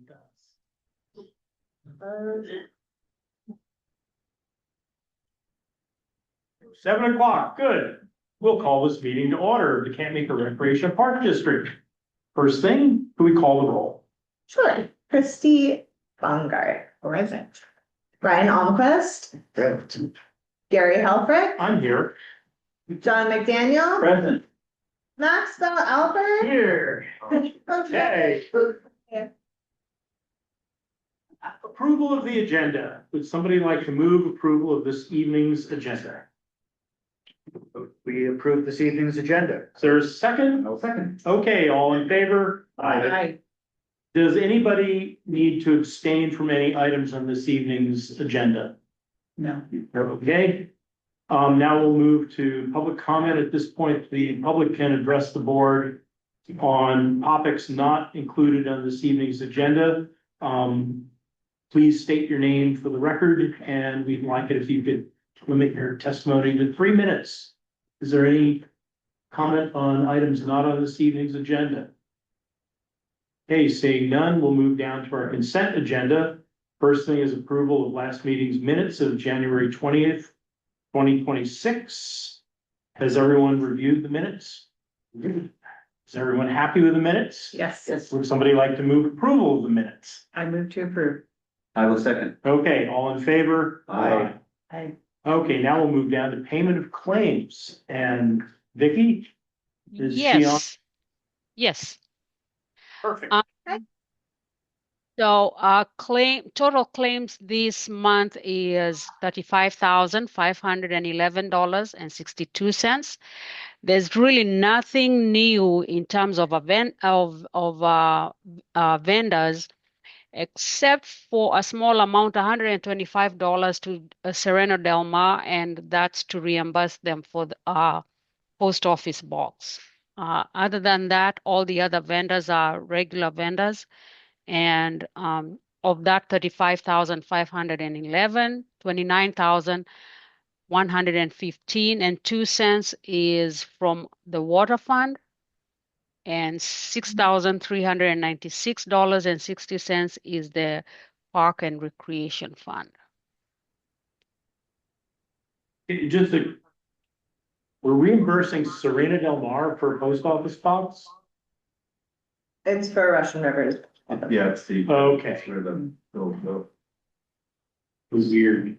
does. 7 o'clock, good. We'll call this meeting to order, the Can't-Maker Recreation Park District. First thing, do we call the roll? Sure. Christy Bongard, present. Brian Almquist. Present. Gary Helfrich. I'm here. John McDaniel. Present. Maxwell Albert. Here. Okay. Approval of the agenda. Would somebody like to move approval of this evening's agenda? We approve this evening's agenda. Is there a second? No second. Okay, all in favor? Aye. Does anybody need to abstain from any items on this evening's agenda? No. Okay. Now we'll move to public comment. At this point, the public can address the board on topics not included on this evening's agenda. Please state your name for the record, and we'd like it if you could limit your testimony to 3 minutes. Is there any comment on items not on this evening's agenda? Okay, seeing none, we'll move down to our consent agenda. First thing is approval of last meeting's minutes of January 20th, 2026. Has everyone reviewed the minutes? Is everyone happy with the minutes? Yes. Would somebody like to move approval of the minutes? I move to approve. I will second. Okay, all in favor? Aye. Aye. Okay, now we'll move down to payment of claims. And Vicky? Is she on? Yes. Yes. Perfect. So total claims this month is $35,511.62. There's really nothing new in terms of vendors, except for a small amount, $125 to Sereno Del Mar, and that's to reimburse them for the post office box. Other than that, all the other vendors are regular vendors. And of that 35,511, 29,115.02 is from the water fund, and $6,396.60 is the park and recreation fund. We're reimbursing Serena Del Mar for post office box? It's for Russian Rivers. Yeah, it's the. Okay. It's where the bill. It was weird.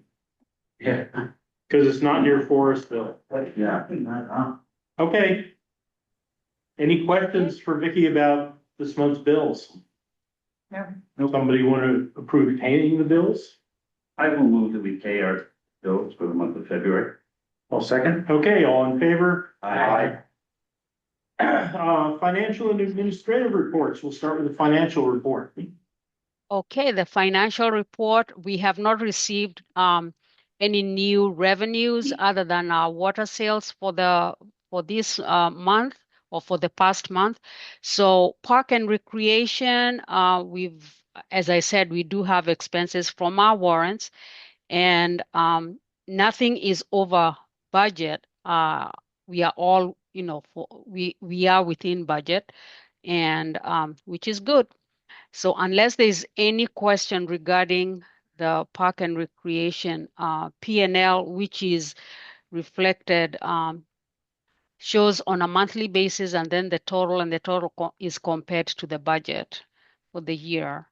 Yeah. Because it's not near Forestville. Yeah. Okay. Any questions for Vicky about this month's bills? No. Somebody want to approve paying the bills? I will move that we pay our bills for the month of February. I'll second. Okay, all in favor? Aye. Financial and administrative reports. We'll start with the financial report. Okay, the financial report, we have not received any new revenues other than our water sales for this month or for the past month. So park and recreation, as I said, we do have expenses from our warrants, and nothing is over budget. We are all, we are within budget, and which is good. So unless there's any question regarding the park and recreation P&L, which is reflected, shows on a monthly basis, and then the total is compared to the budget for the year.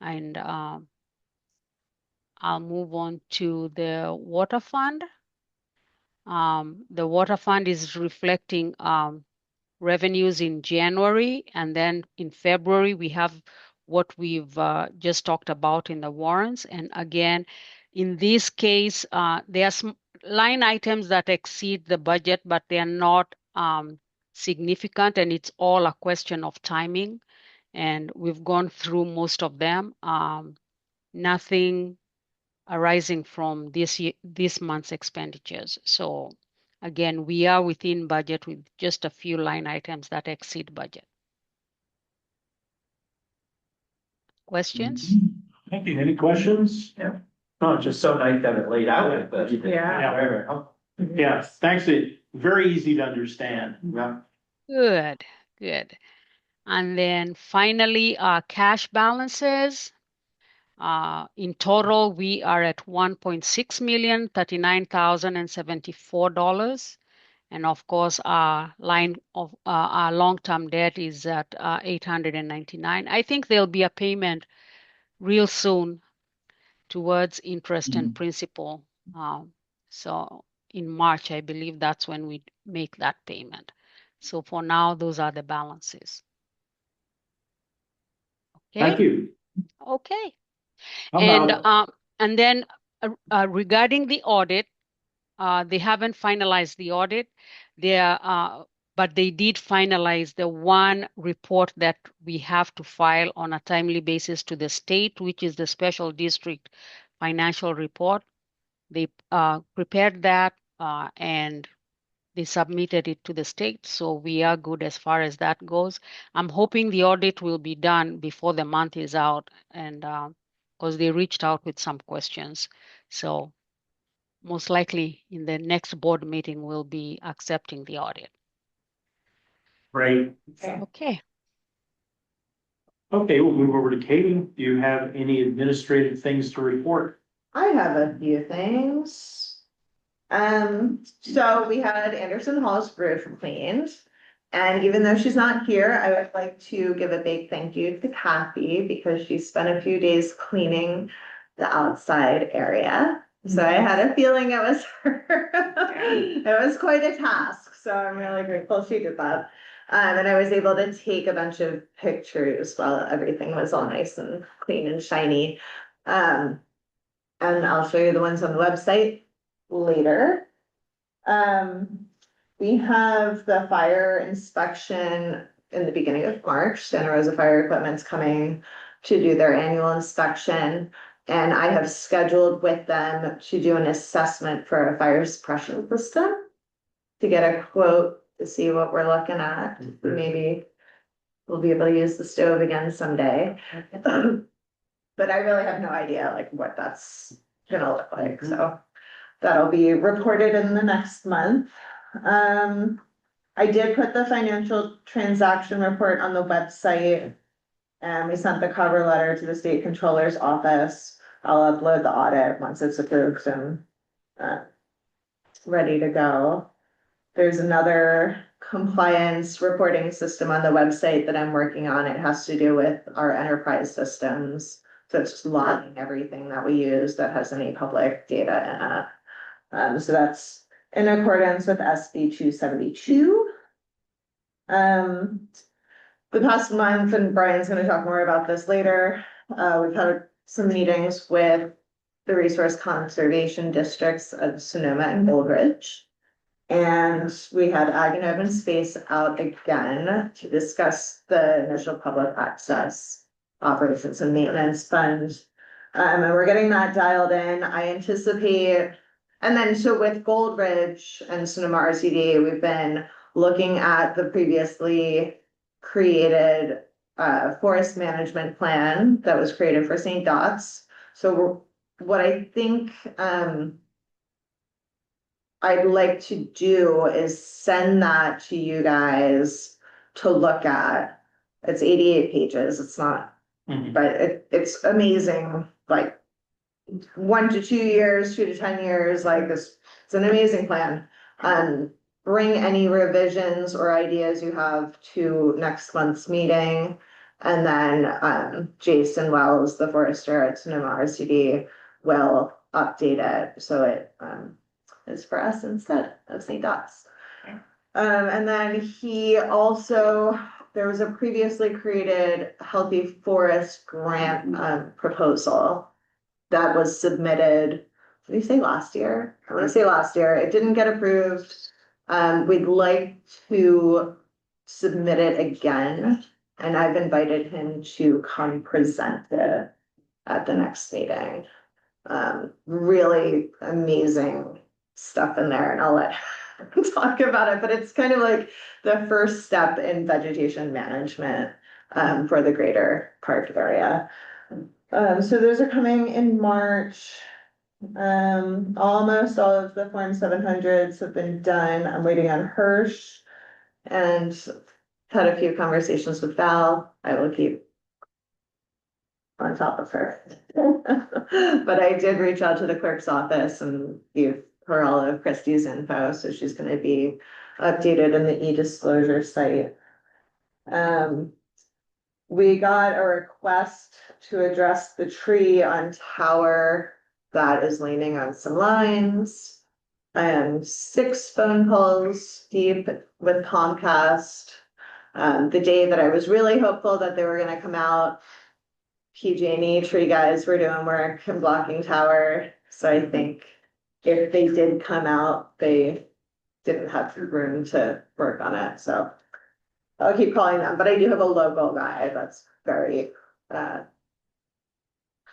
And I'll move on to the water fund. The water fund is reflecting revenues in January, and then in February we have what we've just talked about in the warrants. And again, in this case, there are line items that exceed the budget, but they are not significant, and it's all a question of timing. And we've gone through most of them. Nothing arising from this month's expenditures. So again, we are within budget with just a few line items that exceed budget. Questions? Thank you. Any questions? Yeah. Oh, just so nice to have it laid out. But Yeah. Yeah, thanks. It's very easy to understand. Yeah. Good, good. And then finally, cash balances. In total, we are at $1.6 million, $39,074. And of course, our line of our long-term debt is at 899. I think there'll be a payment real soon towards interest and principal. So in March, I believe that's when we make that payment. So for now, those are the balances. Thank Okay. you. Okay. How And about, then regarding the audit, they haven't finalized the audit. But they did finalize the one report that we have to file on a timely basis to the state, which is the special district financial report. They prepared that and they submitted it to the state. So we are good as far as that goes. I'm hoping the audit will be done before the month is out, and because they reached out with some questions. So most likely in the next board meeting, we'll be accepting the audit. great. Okay. Okay, we'll move over to Katie. Do you have any administrative things to report? I have a few things. So we had Anderson Hall's roof cleaned. And even though she's not here, I would like to give a big thank you to Kathy because she spent a few days cleaning the outside area. So I had a feeling it was her. It was quite a task, so I'm really grateful she did that. And I was able to take a bunch of pictures while everything was all nice and clean and shiny. And I'll show you the ones on the website later. We have the fire inspection in the beginning of March. Santa Rosa Fire Equipment's coming to do their annual inspection. And I have scheduled with them to do an assessment for a fire suppression system to get a quote to see what we're looking at. Maybe we'll be able to use the stove again someday. But I really have no idea like what that's gonna look like, so that'll be reported in the next month. I did put the financial transaction report on the website. And we sent the cover letter to the state controller's office. I'll upload the audit once it's approved and ready to go. There's another compliance reporting system on the website that I'm working on. It has to do with our enterprise systems. So it's just logging everything that we use that has any public data in it. So that's in accordance with SB 272. The past month, and Brian's going to talk more about this later, we've had some meetings with the resource conservation districts of Sonoma and Goldridge. And we had Ag and Open Space out again to discuss the initial public access operations and maintenance fund. And we're getting that dialed in. I anticipate, and then so with Goldridge and Sonoma RCD, we've been looking at the previously created forest management plan that was created for St. Dots. So what I think I'd like to do is send that to you guys to look at. It's 88 pages. It's not, but it's amazing. Like 1 to 2 years, 2 to 10 years, like this, it's an amazing plan. Bring any revisions or ideas you have to next month's meeting. And then Jason Wells, the forester at Sonoma RCD, will update it so it is for us instead of St. Dots. And then he also, there was a previously created Healthy Forest grant proposal that was submitted, did we say last year? I want to say last year. It didn't get approved. We'd like to submit it again, and I've invited him to come present it at the next meeting. Really amazing stuff in there, and I'll let him talk about it, but it's kind of like the first step in vegetation management for the greater park area. So those are coming in March. Almost all of the Form 700s have been done. I'm waiting on Hirsch and had a few conversations with Val. I will keep on top of her. But I did reach out to the clerk's office and give her all of Christie's info, so she's gonna be updated in the e-disclosure site. We got a request to address the tree on Tower that is leaning on some lines. And 6 phone calls deep with Comcast. The day that I was really hopeful that they were gonna come out, PG&E tree guys were doing work and blocking Tower. So I think if they did come out, they didn't have room to work on it, so I'll keep calling them, but I do have a local guy that's very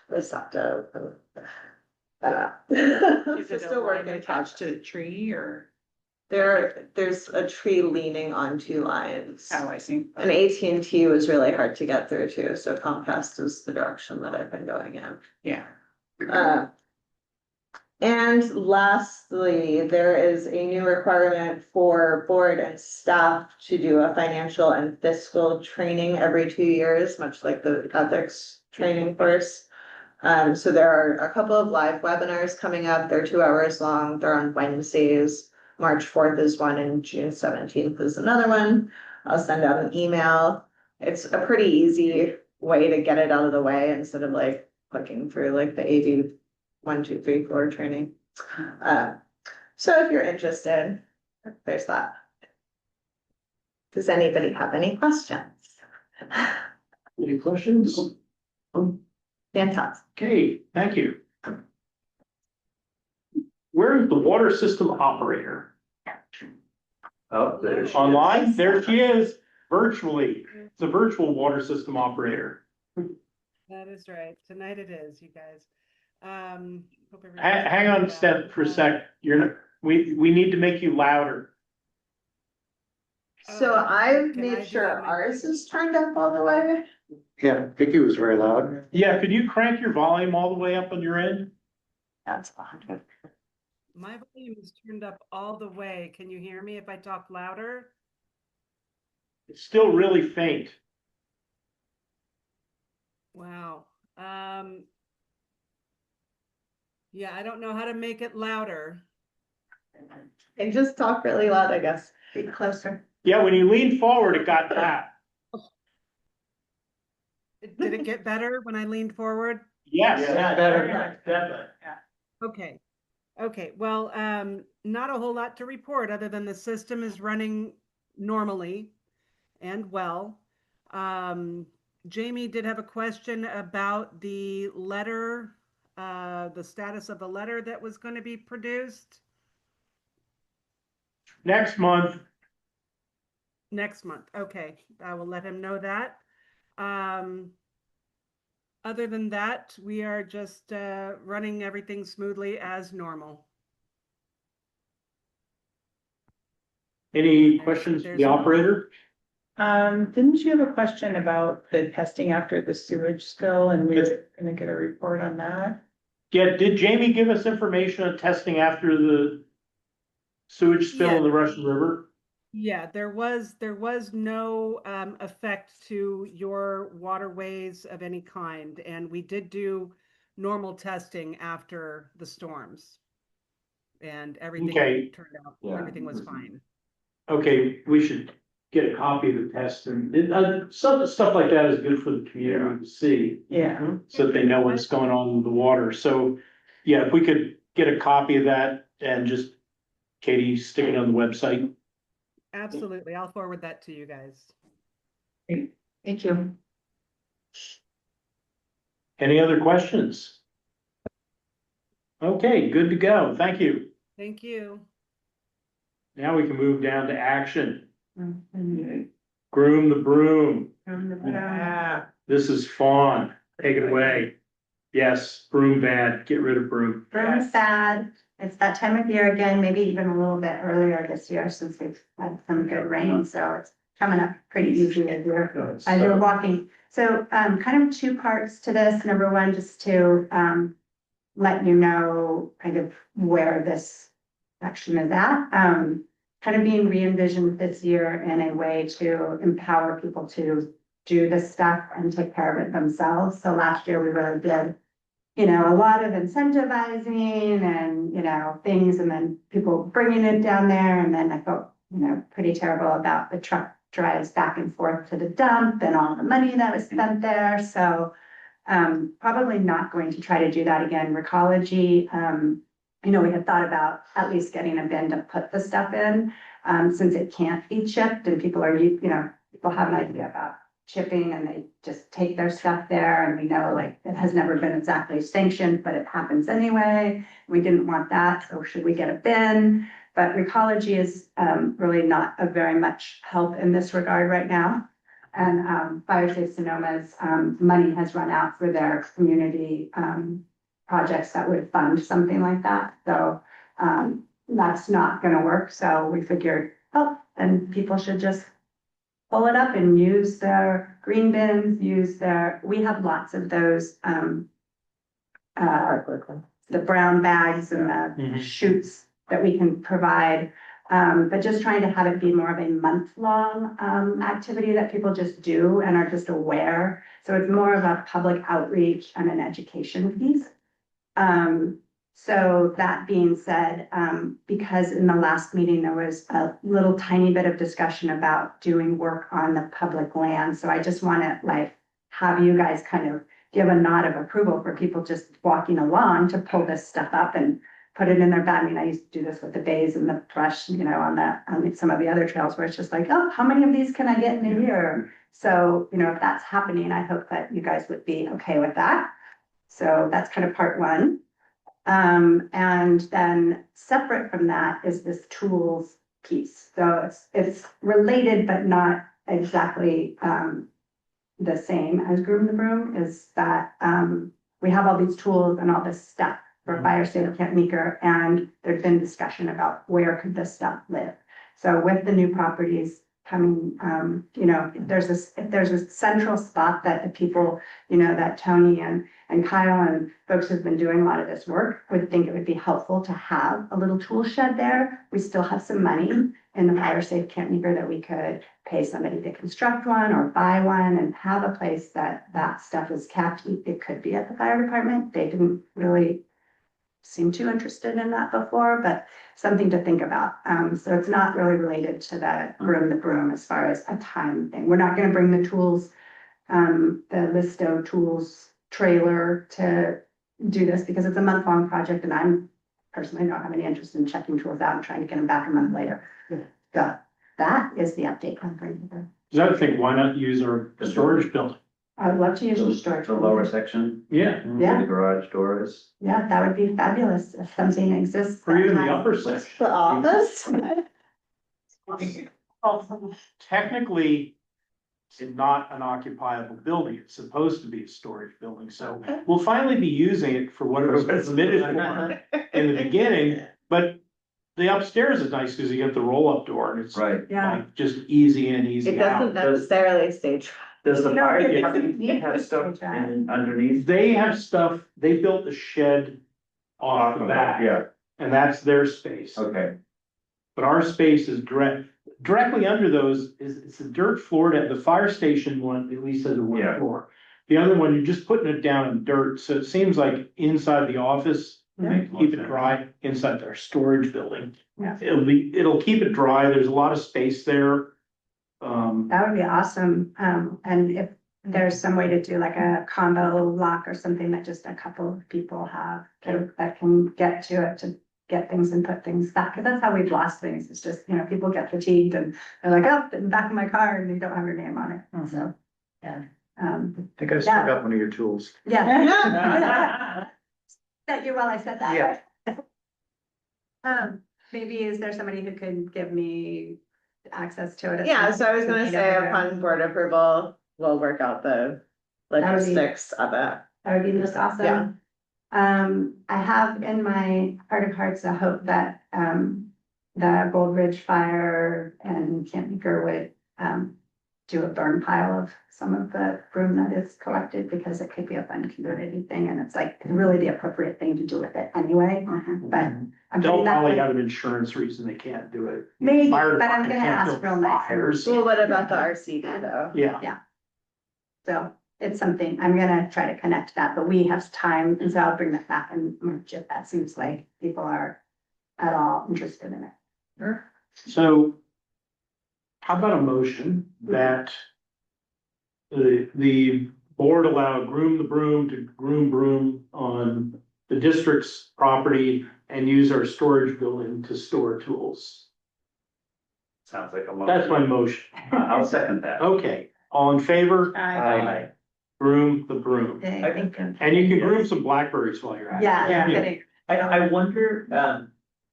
receptive. And, I don't know. Is it Still a line working. attached to the tree or? There's a tree leaning on 2 lines. Oh, I see. And AT&T was really hard to get through too, so Comcast is the direction that I've been going in. Yeah. And lastly, there is a new requirement for board and staff to do a financial and fiscal training every 2 years, much like the ethics training course. So there are a couple of live webinars coming up. They're 2 hours long. They're on Wednesdays. March 4th is one and June 17th is another one. I'll send out an email. It's a pretty easy way to get it out of the way instead of like clicking through like the AV 1, 2, 3, 4 training. So if you're interested, there's that. Does anybody have any questions? Any questions? Fantastic. Okay, thank you. Where is the water system operator? Oh, there she is. Online? There she is, virtually. It's a virtual water system operator. That is right. Tonight it is, you guys. Hope everybody's Hang on, doing Steph, well. for a sec. You're not, we need to make you louder. So Oh, I've can I made do sure that ours is turned up all the way. Yeah, Vicky was very loud. Yeah, could you crank your volume all the way up on your end? That's 100. My volume is turned up all the way. Can you hear me if I talk louder? It's still really faint. Wow. Yeah, I don't know how to make it louder. And just talk really loud, I guess. Be closer. Yeah, when you lean forward, it got that. Did it get better when I leaned forward? Yes. Yeah, better. Definitely. Okay. Okay. Well, not a whole lot to report other than the system is running normally and well. Jamie did have a question about the letter, the status of the letter that was going to be produced Next month, next month. Okay, I will let him know that. Other than that, we are just running everything smoothly as normal. any questions for the operator? Didn't you have a question about the testing after the sewage spill and we were gonna get a report on that? Yeah, did Jamie give us information on testing after the sewage spill in the Russian River? Yeah, there was no effect to your waterways of any kind, and we did do normal testing after the storms, and everything Okay. turned out, Yeah. everything was fine. Okay, we should get a copy of the test and some stuff like that is good for the community to see. Yeah. So that they know what's going on in the water. So, yeah, if we could get a copy of that and just Katie stick it on the website. Absolutely, I'll forward that to you guys. Thank you. Any other questions? Okay, good to go. Thank you. Thank you. Now we can move down to action. Groom the broom. Yeah. This is Fawn. Take it away. Yes, broom bad. Get rid of broom. Broom's sad. It's that time of year again, maybe even a little bit earlier this year since we've had some good rain, so it's coming up pretty easy as you're walking. So kind of 2 parts to this. Number one, just to let you know kind of where this section is at. kind of being re-envisioned this year in a way to empower people to do this stuff and take care of it themselves. So last year we really did, a lot of incentivizing and, things, and then people bringing it down there. And then I felt, pretty terrible about the truck drives back and forth to the dump and all the money that was spent there. So probably not going to try to do that again. Recology, we had thought about at least getting a bin to put the stuff in, since it can't be chipped and people people have an idea about chipping and they just take their stuff there, and we know it has never been exactly sanctioned, but it happens anyway. We didn't want that, so should we get a bin? But Recology is really not of very much help in this regard right now. And Fire Safe Sonoma's money has run out for their community projects that would fund something like that. So that's not going to work. So we figured, and people should just pull it up and use their green bins, we have lots of those, the brown bags and the chutes that we can provide. But just trying to have it be more of a month-long activity that people just do and are just aware. So it's more of a public outreach and an education piece. So that being said, because in the last meeting, there was a little tiny bit of discussion about doing work on the public land. So I just want to have you guys kind of give a nod of approval for people just walking along to pull this stuff up and put it in their bag. I mean, I used to do this with the bays and the brush, on some of the other trails where it's just how many of these can I get in a year? So, if that's happening, I hope that you guys would be okay with that. So that's kind of part one. And then separate from that is this tools piece. So it's related, but not exactly the same as Groom the Broom, is that we have all these tools and all this stuff for Fire Safe Camp Meeker, and there's been discussion about where could this stuff live. So with the new properties coming, if there's a central spot that the people, that Tony and Kyle and folks who've been doing a lot of this work would think it would be helpful to have a little tool shed there. We still have some money in the Fire Safe Camp Meeker that we could pay somebody to construct one or buy one and have a place that stuff is kept. It could be at the fire department. They didn't really seem too interested in that before, but something to think about. So it's not really related to the Groom the Broom as far as a time thing. We're not going to bring the tools, the Listo tools trailer to do this because it's a month-long project, and I'm personally don't have any interest in checking tools out and trying to get them back a month later. So that is the update on Green. Because I would think, why not use our storage building? I would love to use the storage. The lower section. Yeah. Where the garage door is. Yeah, that would be fabulous if something exists. Or even that the has- upper section. The office? Technically, it's not an occupiable building. It's supposed to be a storage building. So we'll finally be using it for what it was submitted for in the beginning. But the upstairs is nice because you get the roll-up door and it's Right. Yeah. just easy in, It easy doesn't out. necessarily say. Does the No, fire it department doesn't have need stuff to. underneath? They have stuff, they built the shed off the back Yeah, and that's their space. okay. But our space is directly under those it's a dirt floor. That the fire station one at least has a wood Yeah. floor. The other one, you're just putting it down in dirt, so it seems like inside the office, Yeah. keep it dry inside their storage building. Yeah. It'll keep it dry. There's a lot of space there. That would be awesome. And if there's some way to do like a combo lock or something that just a couple of people have that can get to it to get things and put things back. Cause that's how we've lost things. It's just, people get fatigued and they're like, oh, in the back of my car and you don't have your name on it. So, yeah. I think I still got one of your tools. Yeah. That you while I said that. Yeah. Maybe is there somebody who could give me access to it? Yeah, so I was gonna say upon board approval, we'll work out the logistics of it. That would be most awesome. Yeah. I have in my heart of hearts a hope that the Gold Ridge Fire and Camp Meeker would do a burn pile of some of the broom that is collected because it could be a fun community thing and it's like really the appropriate thing to do with it anyway. But I'm They'll putting that probably with- have an insurance reason they can't do it. Maybe, Fire but I'm department gonna can't ask build real nice. fires. Well, what about the RCD though? Yeah, So it's something, I'm gonna try to connect that, but we have time, and so I'll bring that back in March if that seems like people are at all interested in it. so how about a motion that the board allow Groom the Broom to groom broom on the district's property and use our storage building to store tools? Sounds like a lot. That's my motion. I'll second that. Okay, all in favor? I, Groom the broom. Okay, thank you. And you can groom some blackberries while you're at it. Yeah, Yeah. kidding. I wonder,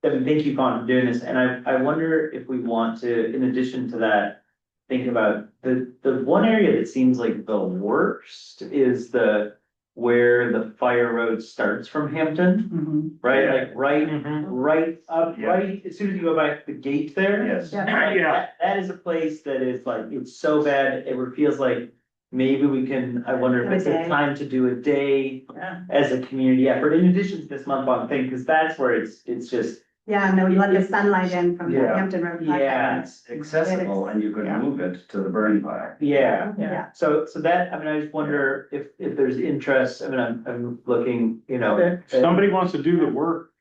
Devin, thank you, Con, for doing this, and I wonder if we want to, in addition to that, think about the one area that seems like the worst is where the fire road starts from Hampton, right? Like Mhm. right up, Yeah. right, as soon as you go by the gate there. Yes. Yeah. Yeah. That is a place that is like, it's so bad, it feels like maybe we can, I wonder if Do a it's the day. time to do a day yeah. as a community effort, in addition to this month-long thing, because that's where it's just, Yeah, no, you let the sunlight in from the Yeah. Hampton Road. Yeah. It's accessible and you can Yeah. move it to the burn pile. yeah. Yeah, So that, I mean, I just wonder if there's interest, I mean, I'm looking, you know. If somebody wants to do the work,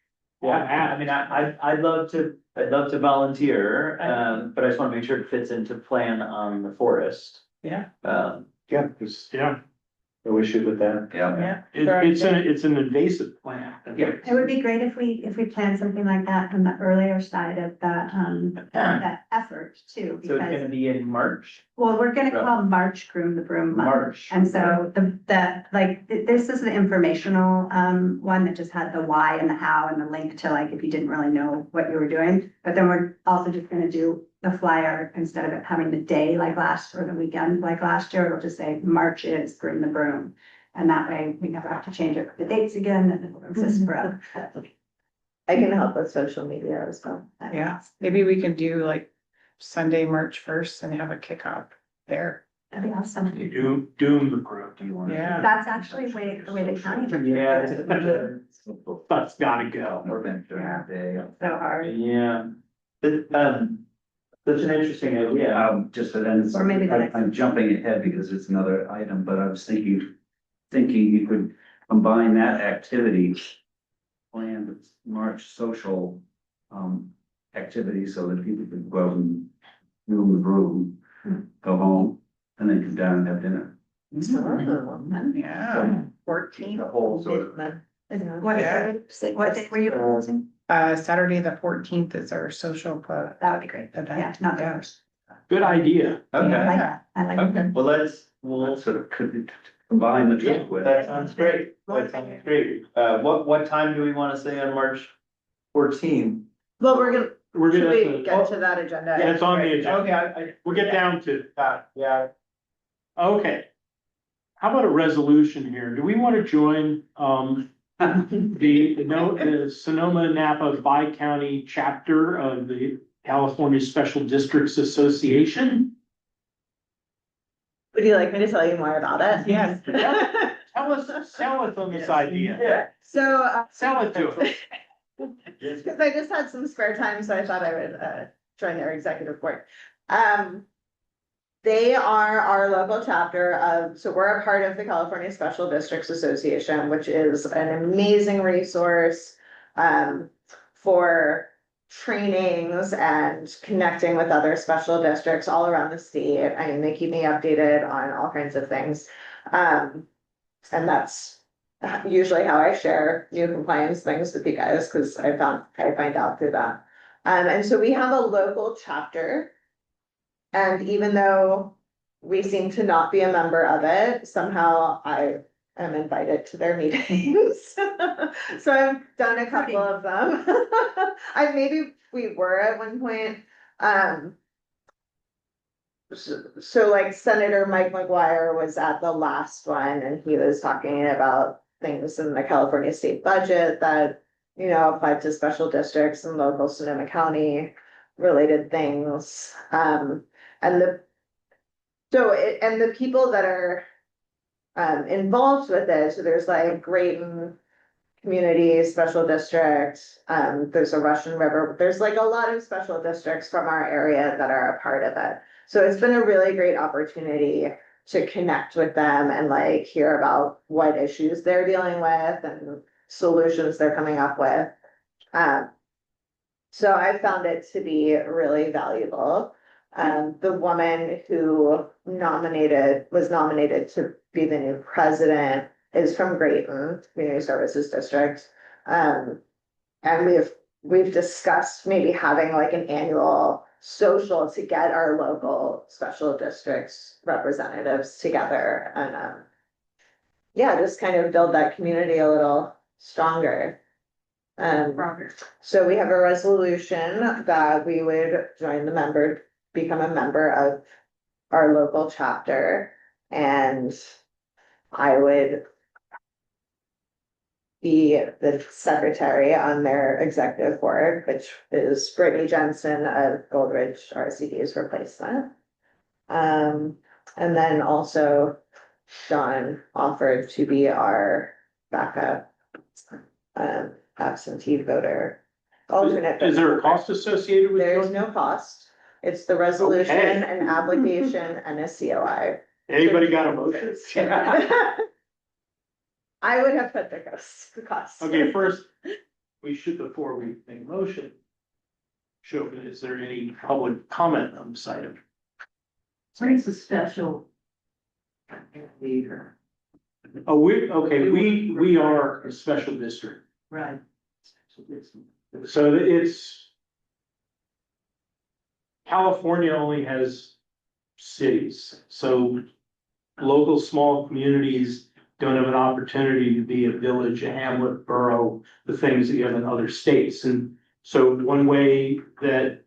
Yeah, I mean, I'd love to volunteer, but I just wanna make sure it fits into plan on the forest. Yeah. yeah, No issue with that. Yeah. Yeah. it's an invasive plant. Yeah. it would be great if we plan something like that on the earlier side of that effort too, So it's gonna because, be in March, well, we're gonna call March Groom the Broom Month. March. And so this is the informational, one that just had the why and the how and the link to like, if you didn't really know what you were doing. But then we're also just gonna do the flyer instead of it having the day like last or the weekend like last year, it'll just say March is Groom the Broom. And that way we never have to change it for the dates again and it will exist forever. I can help with social media as well. Yeah, maybe we can do like Sunday, March 1st and have a kickoff there. That'd be awesome. Doom the broom. Do you want? Yeah. That's actually the way the county. does it. Yeah. That's gotta go. More than during the day. So hard. Yeah. But, that's an interesting idea. Just so then, Or maybe the next I'm jumping ahead because it's another item, but I was thinking you could combine that activity. Plan with March social, activities so that people could go out and room the room, go home, and then come down and have dinner. Yeah, 14th. The whole sort of. What, Yeah. what day were you proposing? Saturday, the 14th is our social club. That would be great. event. Yeah, not the Yeah. first. Good idea. I Okay, like that. I like okay, that. well, we'll. Sort of could combine the Yeah, two with. that sounds great, that sounds great. What time do we wanna say on March 14th? Well, We're should we gonna, get to that agenda? yeah, it's on the agenda. Okay, We'll get down to that. yeah, Okay. How about a resolution here? Do we want to join, the Sonoma Napa Bi-County chapter of the California Special Districts Association? Would you like me to tell you more about it? Yes. Sell us on this idea. yeah. So, Sell it to us. because I just had some spare time, so I thought I would join their executive board. They are our local chapter of, so we're a part of the California Special Districts Association, which is an amazing resource for trainings and connecting with other special districts all around the state. I mean, they keep me updated on all kinds of things. And that's usually how I share new compliance things with you guys, because I find out through that. And so we have a local chapter. And even though we seem to not be a member of it, somehow I am invited to their meetings. So I've done a couple of them. Maybe we were at one point. So like Senator Mike McGuire was at the last one and he was talking about things in the California state budget that, applied to special districts and local Sonoma County related things. So So and the people that are involved with it, so there's like Grayton Community Special District, there's a Russian River, there's like a lot of special districts from our area that are a part of it. So it's been a really great opportunity to connect with them and like hear about what issues they're dealing with and solutions they're coming up with. So I found it to be really valuable. The woman who was nominated to be the new president is from Grayton Community Services District. And we've discussed maybe having like an annual social to get our local special districts representatives together and yeah, just kind of build that community a little stronger. So we have a resolution that we would become a member of our local chapter, and I would be the secretary on their executive board, which is Brittany Jensen of Goldridge RCD's replacement. And then also John offered to be our backup absentee voter, alternate. Is there a cost associated with There's joining? no cost. It's the resolution, Okay. an application, and a COI. Anybody got a motion? I would have put the cost. Okay, first, before we make a motion, is there any public comment on this item? It's a special. Oh, we are a special district. Right. So it's California only has cities, so local small communities don't have an opportunity to be a village, a hamlet, borough, the things that you have in other states. And so one way that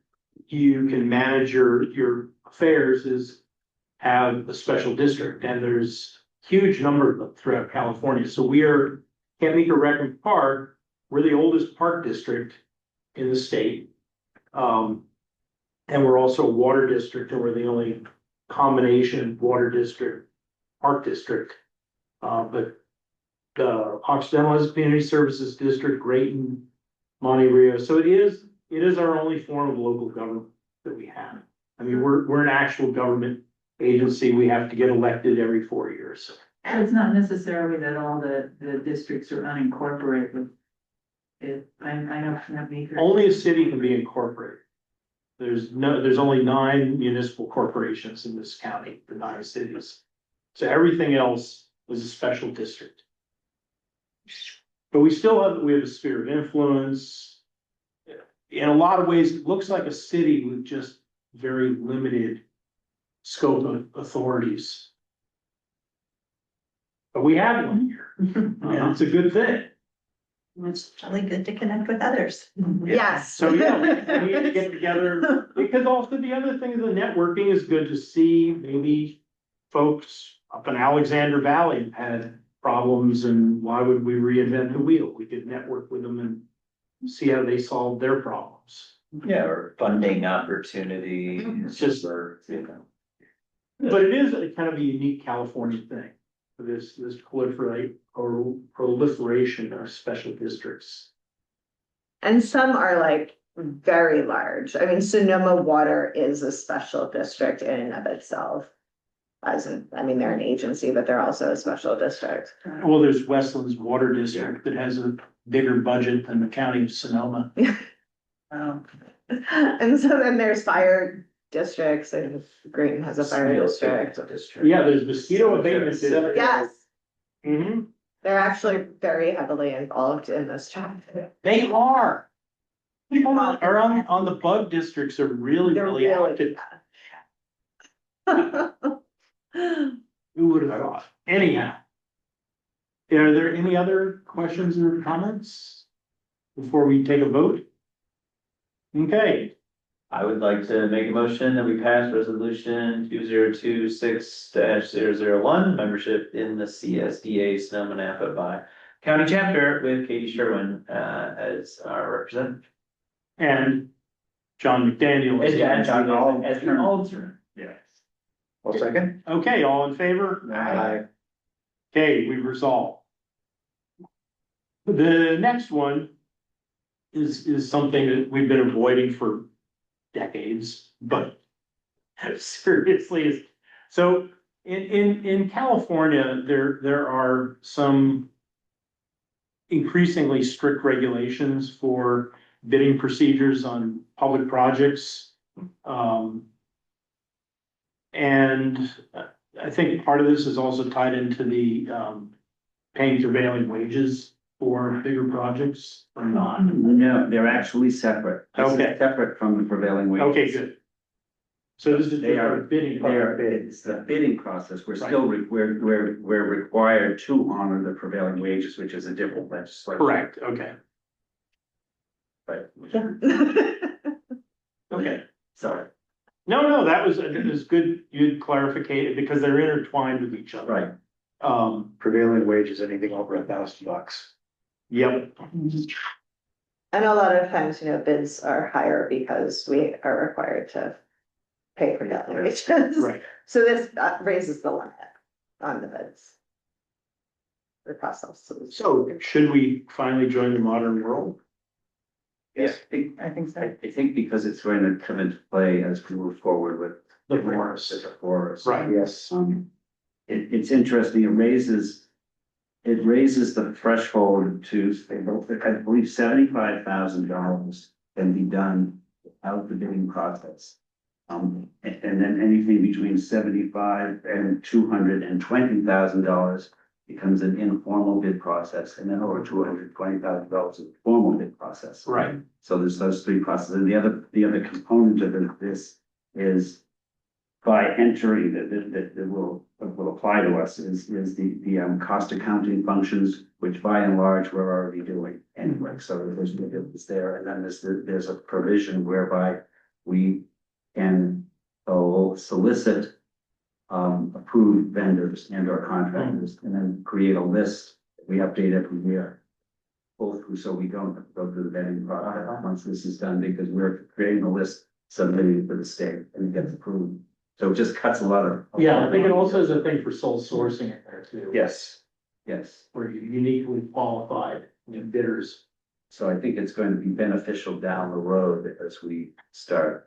you can manage your affairs is have a special district, and there's huge number of them throughout California. So Camp Rec Park, we're the oldest park district in the state. And we're also a water district, and we're the only combination water district, park district. But Occidental has a community services district, Grayton, Monte Rio. So it is our only form of local government that we have. I mean, we're an actual government agency. We have to get elected every 4 years. So it's not necessarily that all the districts are unincorporated. I know from that meeting. Only a city can be incorporated. There's only 9 municipal corporations in this county, the 9 cities. So everything else is a special district. But we have a sphere of influence. In a lot of ways, it looks like a city with just very limited scope of authorities. But we have one here, and it's a good thing. It's really good to connect with others. Yes. So yeah, we need to get together, because also the other thing is the networking is good to see. Maybe folks up in Alexander Valley had problems, and why would we reinvent the wheel? We could network with them and see how they solve their problems. Yeah, or funding opportunities. It's just, or, you know. but it is a kind of a unique California thing. This proliferation of special districts. And some are like very large. I mean, Sonoma Water is a special district in and of itself. They're an agency, but they're also a special district. Well, there's Westland's Water District that has a bigger budget than the county of Sonoma. And so then there's fire districts, and Grayton has a fire district. Yeah, there's mosquito abatement district. Yes, Mm-hmm. they're actually very heavily involved in this chapter. They are. People that are on the bug districts are really active. Who would have thought? Anyhow. Are there any other questions or comments before we take a vote? Okay, I would like to make a motion that we pass resolution 2026-001, membership in the CSDA Sonoma Napa by county chapter with Katie Sherwin as our representative. and John McDaniel. As the alternate. Yes. I'll second. Okay, all in favor? Aye. Okay, we've resolved. The next one is something that we've been avoiding for decades, but seriously is, so in California, there are some increasingly strict regulations for bidding procedures on public projects. And I think part of this is also tied into the paying prevailing wages for bigger projects or not. No, they're actually separate. This is Okay. Separate from the prevailing wages. Okay, good. So this is They just are- our bidding. They're, it's the bidding process. We're still, we're required to honor the prevailing wages, which is a different legislation. Correct, okay, But, okay. sorry, No, that was, it was good, you'd clarified it because they're intertwined with each other. right. Prevailing wage is anything over $1,000. Yep, And a lot of times, bids are higher because we are required to pay for valuations. right. So this raises the limit on the bids. The process. So should we finally join the modern world? Yes, I think so. I think because it's going to come into play as we move forward with. The forest. The forest. Right. Yes. It's interesting, it raises the threshold to, I believe, $75,000 can be done without the bidding process. And then anything between 75 and $220,000 becomes an informal bid process, and then over $220,000 is a formal bid process. Right. So there's those three processes, and the other component of this is by entering that will apply to us is the cost accounting functions, which by and large we're already doing anyway. So it's there, and then there's a provision whereby we can solicit approved vendors and our contractors, and then create a list. We update every year. Both so we don't have to go through the vetting process once this is done, because we're creating a list submitting for the state and it gets approved. So it just cuts a lot of. Yeah, I think it also is a thing for sole sourcing in there too. Yes, yes. Where you're uniquely qualified bidders. So I think it's going to be beneficial down the road as we start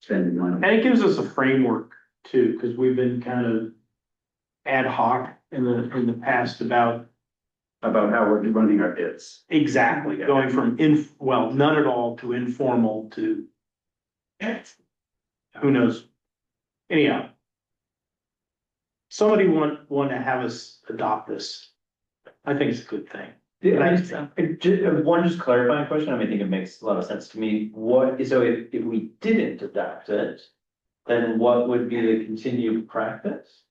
spending money. And it gives us a framework too, because we've been kind of ad hoc in the past about About how we're running our bids. exactly going from none at all to informal to who knows. Anyhow. Somebody want to have us adopt this. I think it's a good thing. One just clarifying question, I think it makes a lot of sense to me. So if we didn't adopt it, then what would be the continued practice?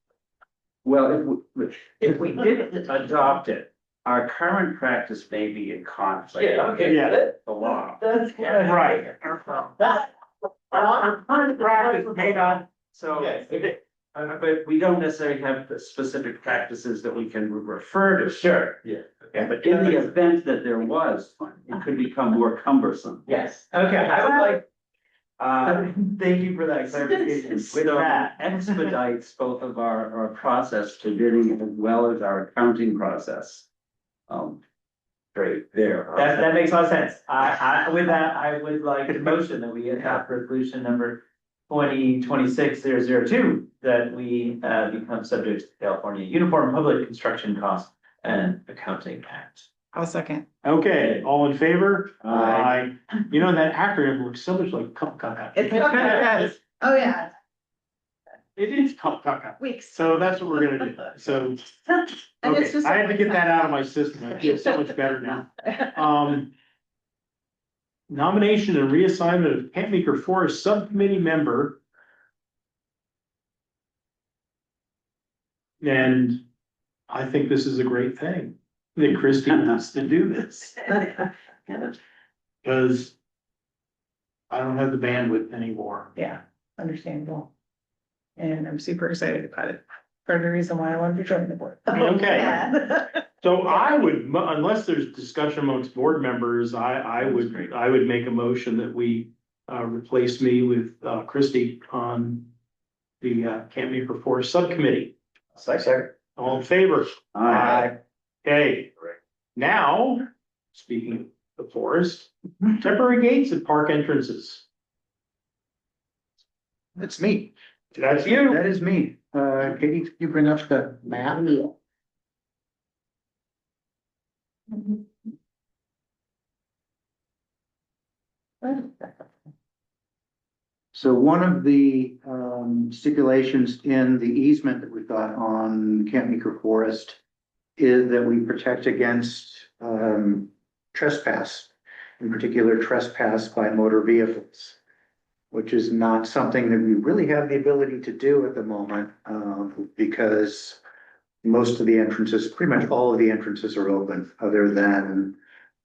Well, if we didn't adopt it, our current practice may be in conflict. Yeah. with The law. That's Right. Our current practice may not, so. Yes. But we don't necessarily have the specific practices that we can refer to. Sure, yeah. But in the event that there was, it could become more cumbersome. Yes, okay, I would like, thank you for that clarification. With So that, expedites both of our process to bidding as well as our accounting process. Great, there. that makes a lot of sense. With that, I would like to motion that we adopt resolution number 2026-002, that we become subject to the California Uniform Public Construction Cost and Accounting Act. I'll second. Okay, all in favor? Aye. You know, that acronym looks so much like Cupcake. It's oh yeah, It is Cupcake. weeks. So that's what we're gonna do. So, And it's okay, just I had to get that out of my system. I feel so much better now. Nomination and reassignment of Campmaker Forest Subcommittee member. And I think this is a great thing that Christie wants to do this, because I don't have the bandwidth anymore. Yeah, understandable. And I'm super excited about it. For the reason why I wanted to join the board. Okay. Yeah. So I would, unless there's discussion amongst board members, I would make a motion that we replace me with Christie on the Camp Meeker Forest Subcommittee. Second. All in favor? Aye. Okay, now, speaking of the forest, temporary gates at park entrances. That's me. That's you. That is me. Katie, you bring up the map? So one of the stipulations in the easement that we've got on Camp Meeker Forest is that we protect against trespass, in particular trespass by motor vehicles, which is not something that we really have the ability to do at the moment, because most of the entrances, pretty much all of the entrances are open, other than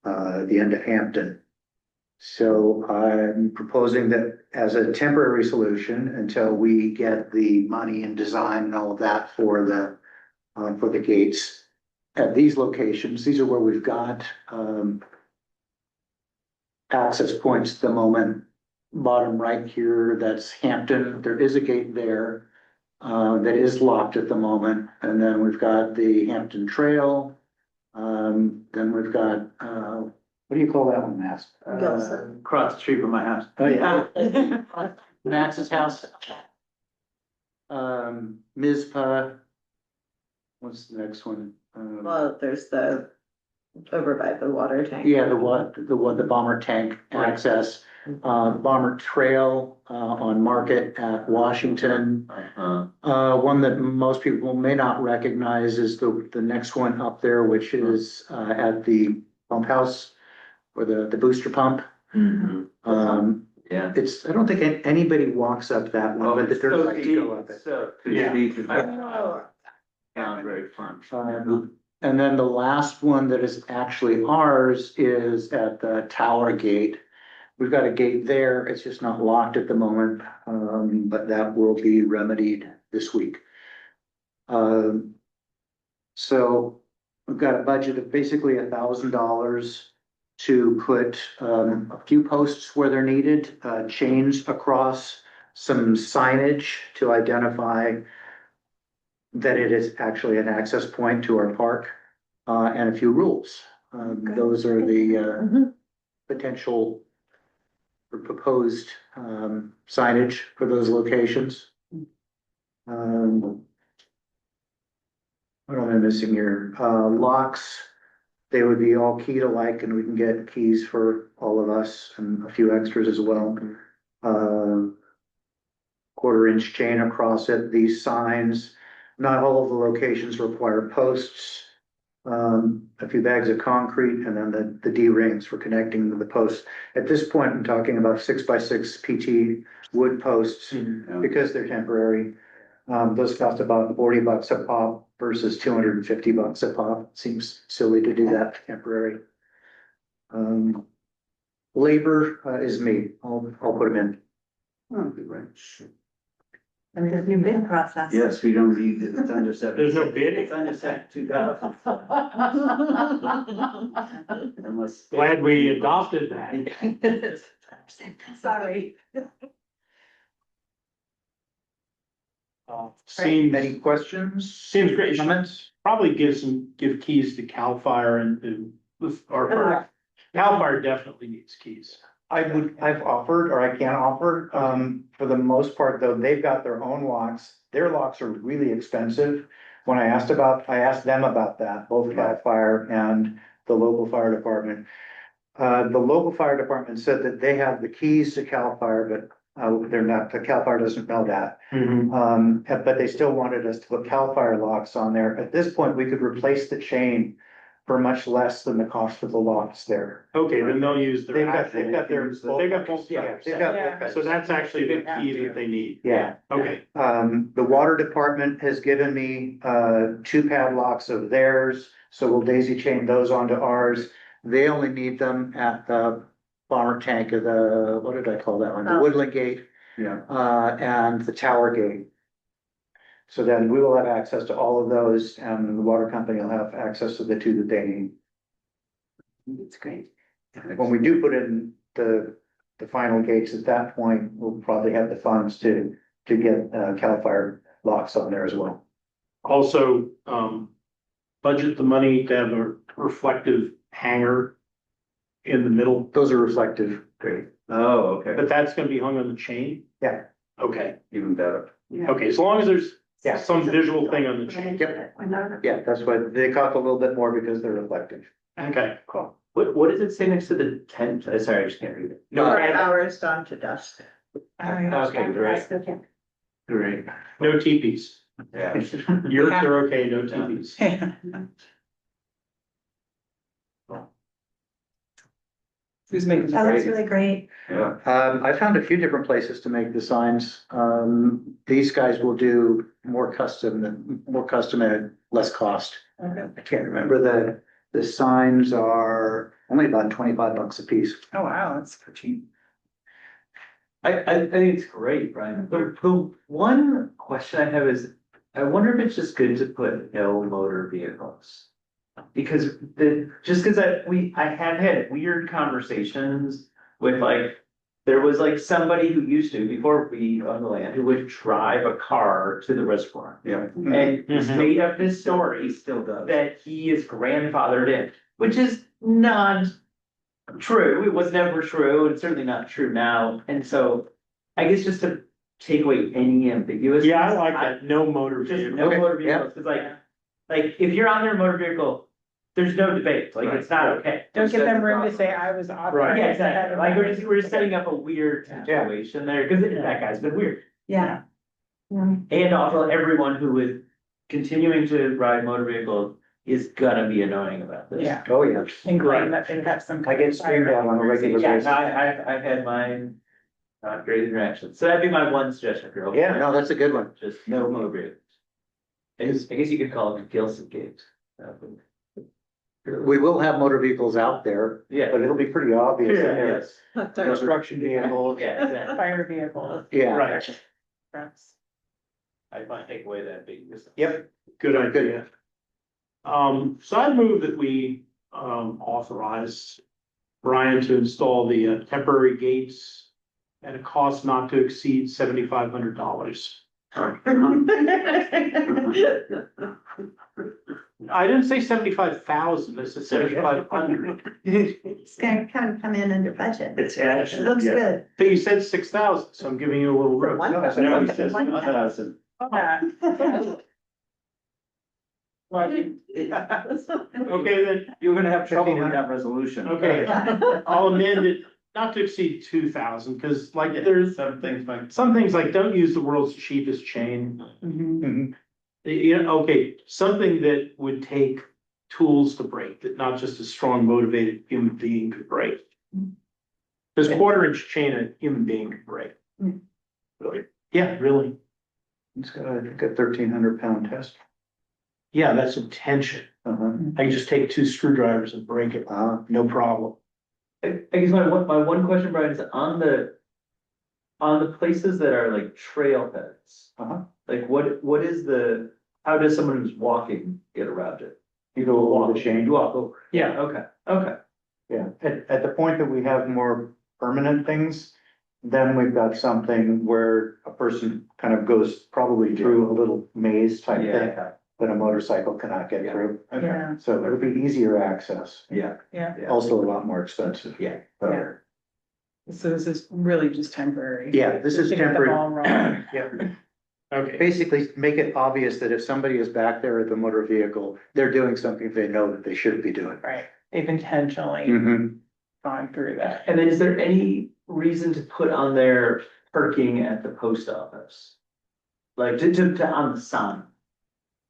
the end of Hampton. So I'm proposing that as a temporary solution until we get the money and design and all of that for the gates at these locations. These are where we've got access points at the moment. Bottom right here, that's Hampton. There is a gate there that is locked at the moment. And then we've got the Hampton Trail. Then we've got, what do you call that one, Max? Gilson. Across the street from my house. Oh, yeah. Max's house. Mizpah. What's the next one? Well, there's the, over by the water tank. Yeah, the bomber tank access, bomber trail, on Market at Washington. One that most people may not recognize is the next one up there, which is, at the pump house or the booster pump. Yeah. I don't think anybody walks up that one, but the dirt bikes go up it. So. Yeah. Sound very fun. And then the last one that is actually ours is at the Tower Gate. We've got a gate there. It's just not locked at the moment, but that will be remedied this week. So we've got a budget of basically $1,000 to put a few posts where they're needed, chains across, some signage to identify that it is actually an access point to our park, and a few rules. Those are the potential or proposed signage for those locations. What am I missing here? Locks, they would be all keyed alike, and we can get keys for all of us and a few extras as well. 1/4-inch chain across it. These signs, not all of the locations require posts. A few bags of concrete, and then the D-rings for connecting to the posts. At this point, I'm talking about 6x6 PT wood posts, because they're temporary. Those cost about $40 a pop versus $250 a pop. Seems silly to do that temporary. Labor is me. I'll put them in. And there's new bid process. Yes, we don't need it. It's under seven. There's no bidding. It's under 2,000. Unless. Glad we adopted that. Sorry. Any questions? Seems great. Comments? Probably give keys to CAL FIRE and to, or CAL FIRE definitely needs keys. I've offered, or I can offer, for the most part, though, they've got their own locks. Their locks are really expensive. When I asked them about that, both CAL FIRE and the local fire department. The local fire department said that they have the keys to CAL FIRE, but they're not, the CAL FIRE doesn't know that. But they still wanted us to put CAL FIRE locks on there. At this point, we could replace the chain for much less than the cost of the locks there. Okay, then they'll use their. They've got both, Yeah, they've got both. so that's actually the key that they need. Yeah. Okay, The water department has given me 2 padlocks of theirs, so we'll daisy chain those onto ours. They only need them at the bomber tank of the, what did I call that one? The Woodland Gate. Yeah. And the Tower Gate. So then we will have access to all of those, and the water company will have access to the 2 that they need. It's great. When we do put in the final gates at that point, we'll probably have the funds to to get, CAL FIRE locks on there as well. Also, budget the money to have a reflective hanger in the middle, Those are reflective. Great. Oh, okay, but that's gonna be hung on the chain? Yeah. Okay, even better. okay, as long as there's Yeah. some visual thing on the chain. Yeah, that's why they cost a little bit more because they're reflective. Okay, cool. What does it say next to the tent? Sorry, I just can't read it. No, Four hours dawn to dusk. Okay, great, great. no teepees. Yeah. Yurts are okay, no teepees. Who's making That looks the really great. Yeah. I found a few different places to make the signs. These guys will do more custom and less cost. Okay. I can't remember the signs are only about $25 a piece. Oh, wow, that's cheap. I think it's great, Brian. The one question I have is, I wonder if it's just good to put no motor vehicles. Because I have had weird conversations with like, there was like somebody who used to, before we owned the land, who would drive a car to the reservoir. Yeah. And he's Mhm. made up this story Still does. that he is grandfathered in, which is not true. It was never true, and certainly not true now. And so I guess just to take away any ambiguous. Yeah, I like that, no motor Just vehicle. no Okay, motor yeah. vehicles, cause like if you're on their motor vehicle, there's no debate, like it's not okay. Don't give them room to say I was authorized. Yeah, exactly. Like we're just setting up a weird situation there, cause that guy's been weird. Yeah. And also everyone who is continuing to ride motor vehicles is gonna be annoying about this. Yeah, Oh, yeah. and claim that they have some. I get screamed at on a regular Yeah, basis. no, I've had mine, not great interactions, so that'd be my one suggestion, girl. Yeah, no, that's a good one. Just no motor vehicles. I guess you could call it Gilson Gate. We will have motor vehicles out there, Yeah. but it'll be pretty obvious. that Yeah, they're yes. Construction vehicles. Yeah, exactly. Fire vehicles, Yeah. Right, trucks. I might take away that big. Yep. good idea. So I move that we, authorize Brian to install the temporary gates at a cost not to exceed $7,500. I didn't say 75,000, I said 7,500. It's gonna kind of come in under budget. It's It looks good. But you said 6,000, so I'm giving you a little room. No, I said No, one. he says- Okay, then, You're gonna have trouble with that resolution. okay, I'll amend it not to exceed 2,000, because like there's Some things might. some things like don't use the world's cheapest chain. Mhm. You know, okay, something that would take tools to break, that not just a strong motivated human being could break. Because 1/4-inch chain a human being could break. Really? Yeah, really. It's got, I think, a 1,300-pound test. Yeah, that's some tension. Uh-huh. I can just take 2 screwdrivers and break it, no problem. I guess my one question, Brian, is on the places that are like trailheads. Uh-huh. Like what is how does someone who's walking get around it? You go over the chain. You walk over. Yeah. Okay. Yeah, at the point that we have more permanent things, then we've got something where a person kind of goes probably through a little maze type thing Yeah. that a motorcycle cannot get through. Yeah. So it'll be easier access, Yeah. Yeah, also a lot more expensive. Yeah. But, so this is really just temporary. yeah, this is To get the temporary. ball rolling. Yeah, Okay, basically make it obvious that if somebody is back there at the motor vehicle, they're doing something they know that they shouldn't be doing. Right, they've intentionally Mhm. gone through that. And then is there any reason to put on their parking at the post office? Like to on the sign?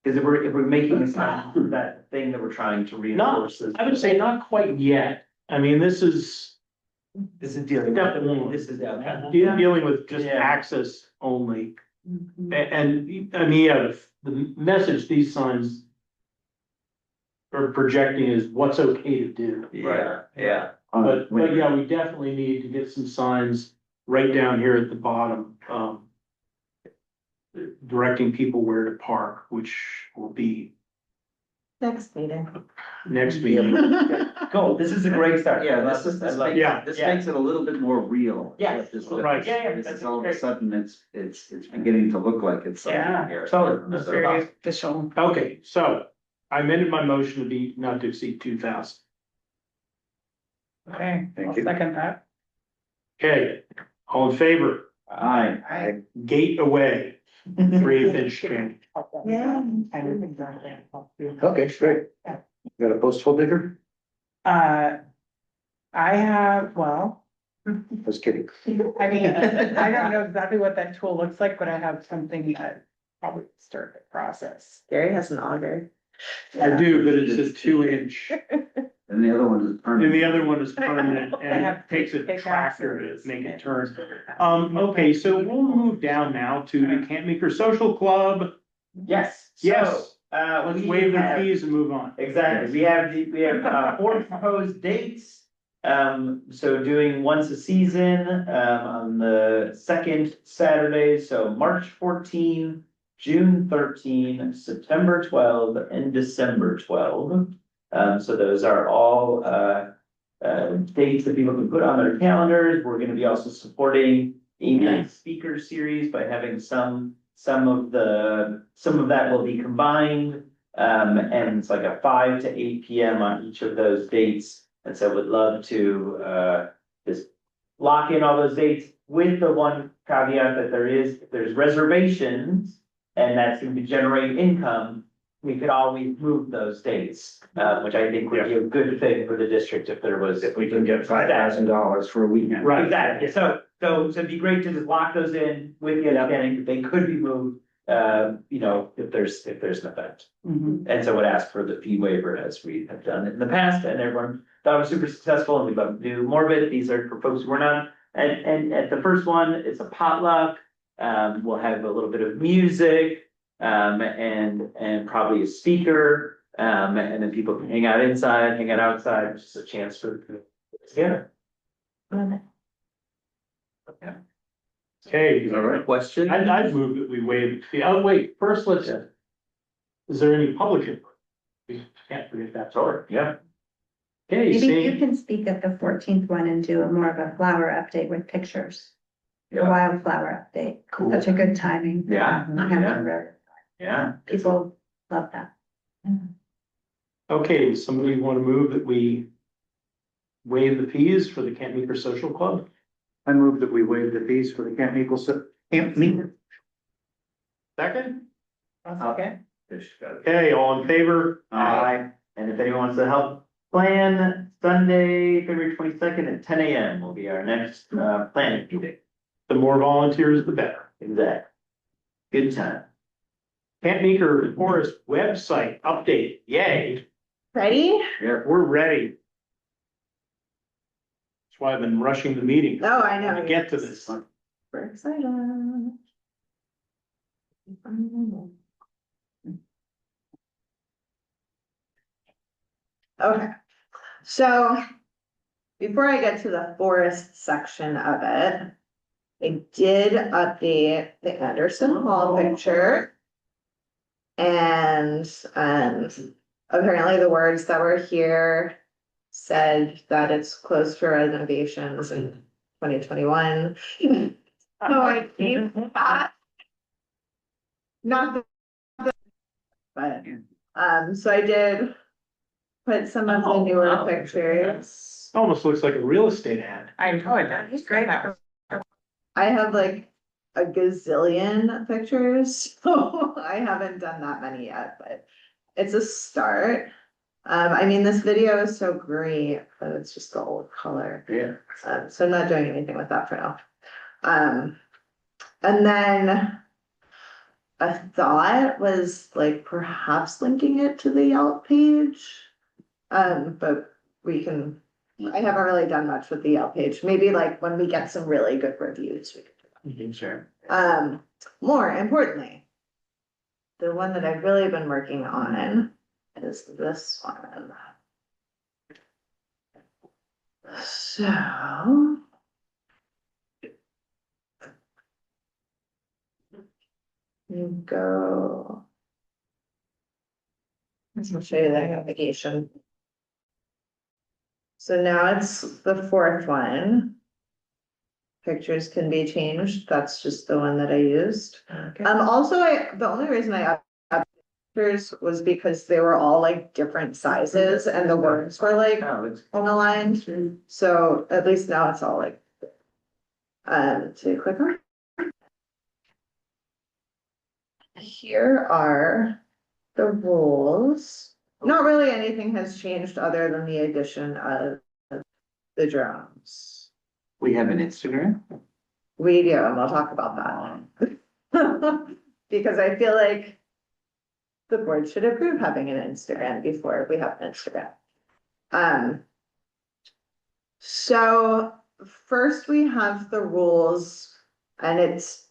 Because if we're making a sign, that thing that we're trying to reinforce is. I would say not quite yet. I mean, this is This is dealing. Step one. This is downtown. dealing with just Yeah. access only. And I mean, yeah, the message these signs are projecting is what's okay to do. Yeah. But yeah, we definitely need to get some signs right down here at the bottom, directing people where to park, which will be Next meeting. next meeting. Cool, this is a great start. Yeah, this is, this makes, Yeah. this makes it a little bit more real. Yeah. This- Right. Yeah, This that's is all of a great. sudden, it's beginning to look like it's something Yeah, here. totally. It's very official. Okay, so I amended my motion to be not to exceed 2,000. Okay, Thank I'll you. second that. Okay, all in favor? Aye. Gate away, 3/8 change. Yeah. Okay, great. Got a post hole digger? I have, well, Just kidding. I mean, I don't know exactly what that tool looks like, but I have something that probably start the process. Gary has an auger. I do, but it's a 2-inch, And the other one is and permanent. the other one is permanent and it takes a tractor to make it turn. Okay, so we'll move down now to the Camp Meeker Social Club. Yes. Yes. Let's Let's waive their fees and move on. Exactly, we have, 4 proposed dates. So doing once a season, on the second Saturday, so March 14, June 13, September 12, and December 12. So those are all, dates that people can put on their calendars. We're gonna be also supporting a speaker series by having some of that will be combined. And it's like a 5 to 8 PM on each of those dates. And so would love to, just lock in all those dates with the one caveat that if there's reservations and that's going to generate income, we could always move those dates, which I think would be a good thing for the district if there was. If we can get $5,000 for a weekend. Right. Exactly, so it'd be great to just lock those in with the understanding that they could be moved, if there's an event. Mhm. And so would ask for the fee waiver as we have done it in the past, and everyone thought it was super successful, and we'd love to do more of it. These are for folks who are not, and at the first one, it's a potluck. We'll have a little bit of music, and probably a speaker, and then people can hang out inside, hang out outside, which is a chance for together. Okay, All right. Question? I'd move that we waive the fee. Oh, wait, first let's, is there any public input? We can't forget that. Sure, yeah. Okay, Maybe you see, can speak at the 14th one and do a more of a flower update with pictures. The Yeah. wildflower update. Cool. Such a good timing. Yeah, I haven't read. yeah. People love that. okay, does somebody want to move that we waive the fees for the Camp Meeker Social Club? I move that we waive the fees for the Camp Meeker. Second? Okay. Okay, all in favor? Aye. And if anyone wants to help plan, Sunday, February 22nd at 10 AM will be our next planning meeting. The more volunteers, the better. Exactly. Good time. Camp Meeker Forest website update, yay, Ready? we're ready. That's why I've been rushing the meeting. Oh, I know. To get to this. We're excited. Okay, so before I get to the forest section of it, I did update the Anderson Hall picture. And apparently the words that were here said that it's closed for renovations in 2021. Oh, I keep that. Not the, but, so I did put some of the newer pictures. Almost looks like a real estate ad. I know it, that's great. I have like a gazillion pictures, so I haven't done that many yet, but it's a start. I mean, this video is so great, but it's just the old color. Yeah. So I'm not doing anything with that for now. And then a thought was like perhaps linking it to the Yelp page. But we can, I haven't really done much with the Yelp page. Maybe like when we get some really good reviews, we could do that. Sure. More importantly, the one that I've really been working on is this one. So. You go. I'll show you the navigation. So now it's the fourth one. Pictures can be changed. That's just the one that I used. Okay. Also, the only reason I added pictures was because they were all like different sizes and the words were like Oh, it's unaligned. So at least now it's all like, to click on. Here are the rules. Not really anything has changed other than the addition of the drones. We have an Instagram? We do, and we'll talk about that. Because I feel like the board should approve having an Instagram before we have an Instagram. So first we have the rules, and it's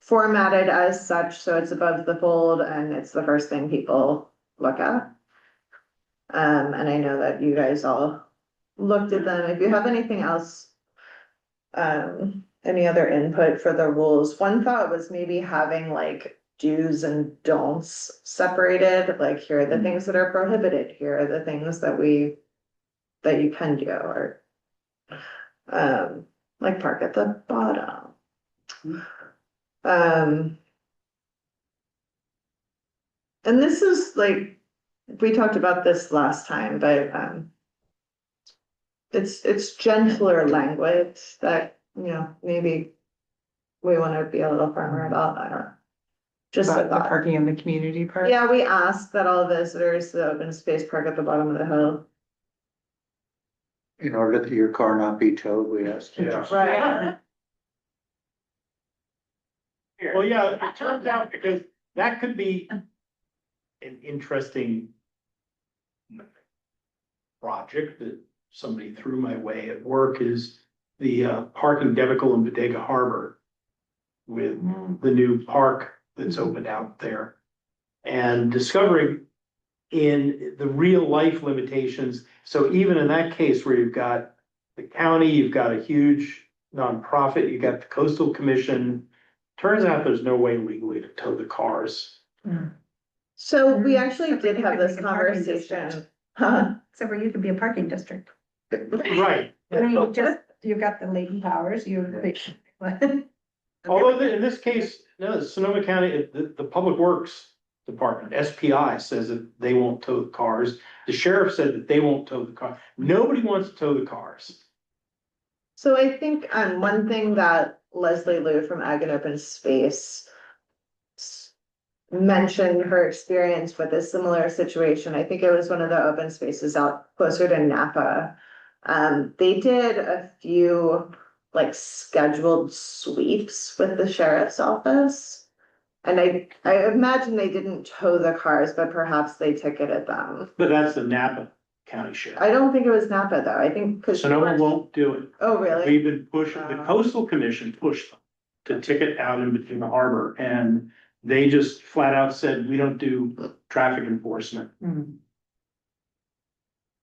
formatted as such, so it's above the fold and it's the first thing people look at. And I know that you guys all looked at them. If you have anything else, any other input for the rules, one thought was maybe having like do's and don'ts separated, like here are the things that are prohibited, here are the things that you can do, or like park at the bottom. And this is like, we talked about this last time, but it's gentler language that, you know, maybe we want to be a little firmer about. I don't know. Just a About the thought. parking in the community park? Yeah, we asked that all visitors to the open space park at the bottom of the hill. In order that your car not be towed, we asked. Yeah. Right. Well, yeah, it turns out because that could be an interesting project that somebody threw my way at work is the parking Devical and Bodega Harbor with the new park that's opened out there. And discovering in the real life limitations, so even in that case where you've got the county, you've got a huge nonprofit, you got the coastal commission, turns out there's no way legally to tow the cars. So we actually Except did you have could this make a parking conversation. district. Huh? So where you could be a parking district. Right. I mean, you've got the latent powers, Although in this case, no, Sonoma County, the Public Works Department, SPI, says that they won't tow the cars. The sheriff said that they won't tow the car. Nobody wants to tow the cars. So I think one thing that Leslie Liu from Ag and Open Space mentioned her experience with a similar situation. I think it was one of the open spaces out closer to Napa. They did a few like scheduled sweeps with the sheriff's office. And I imagine they didn't tow the cars, but perhaps they ticketed them. But that's the Napa County Sheriff. I don't think it was Napa though. I think because Sonoma won't do it. Oh, really? We've been pushing, the coastal commission pushed them to ticket out in between the harbor, and they just flat out said, we don't do traffic enforcement.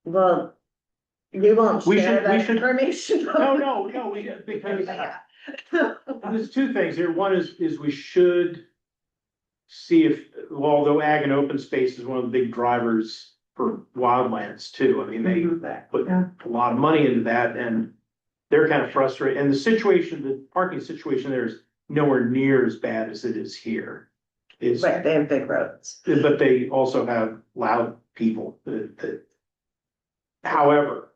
Well, we won't We share should- that we should- information. No, because there's two things here. One is we should see if, well, although ag and open space is one of the big drivers for wildlands too. I mean, they put a lot of money into that and they're kind of frustrated. And the parking situation there is nowhere near as bad as it is here. It's, Right, they have big roads. but they also have loud people that, however,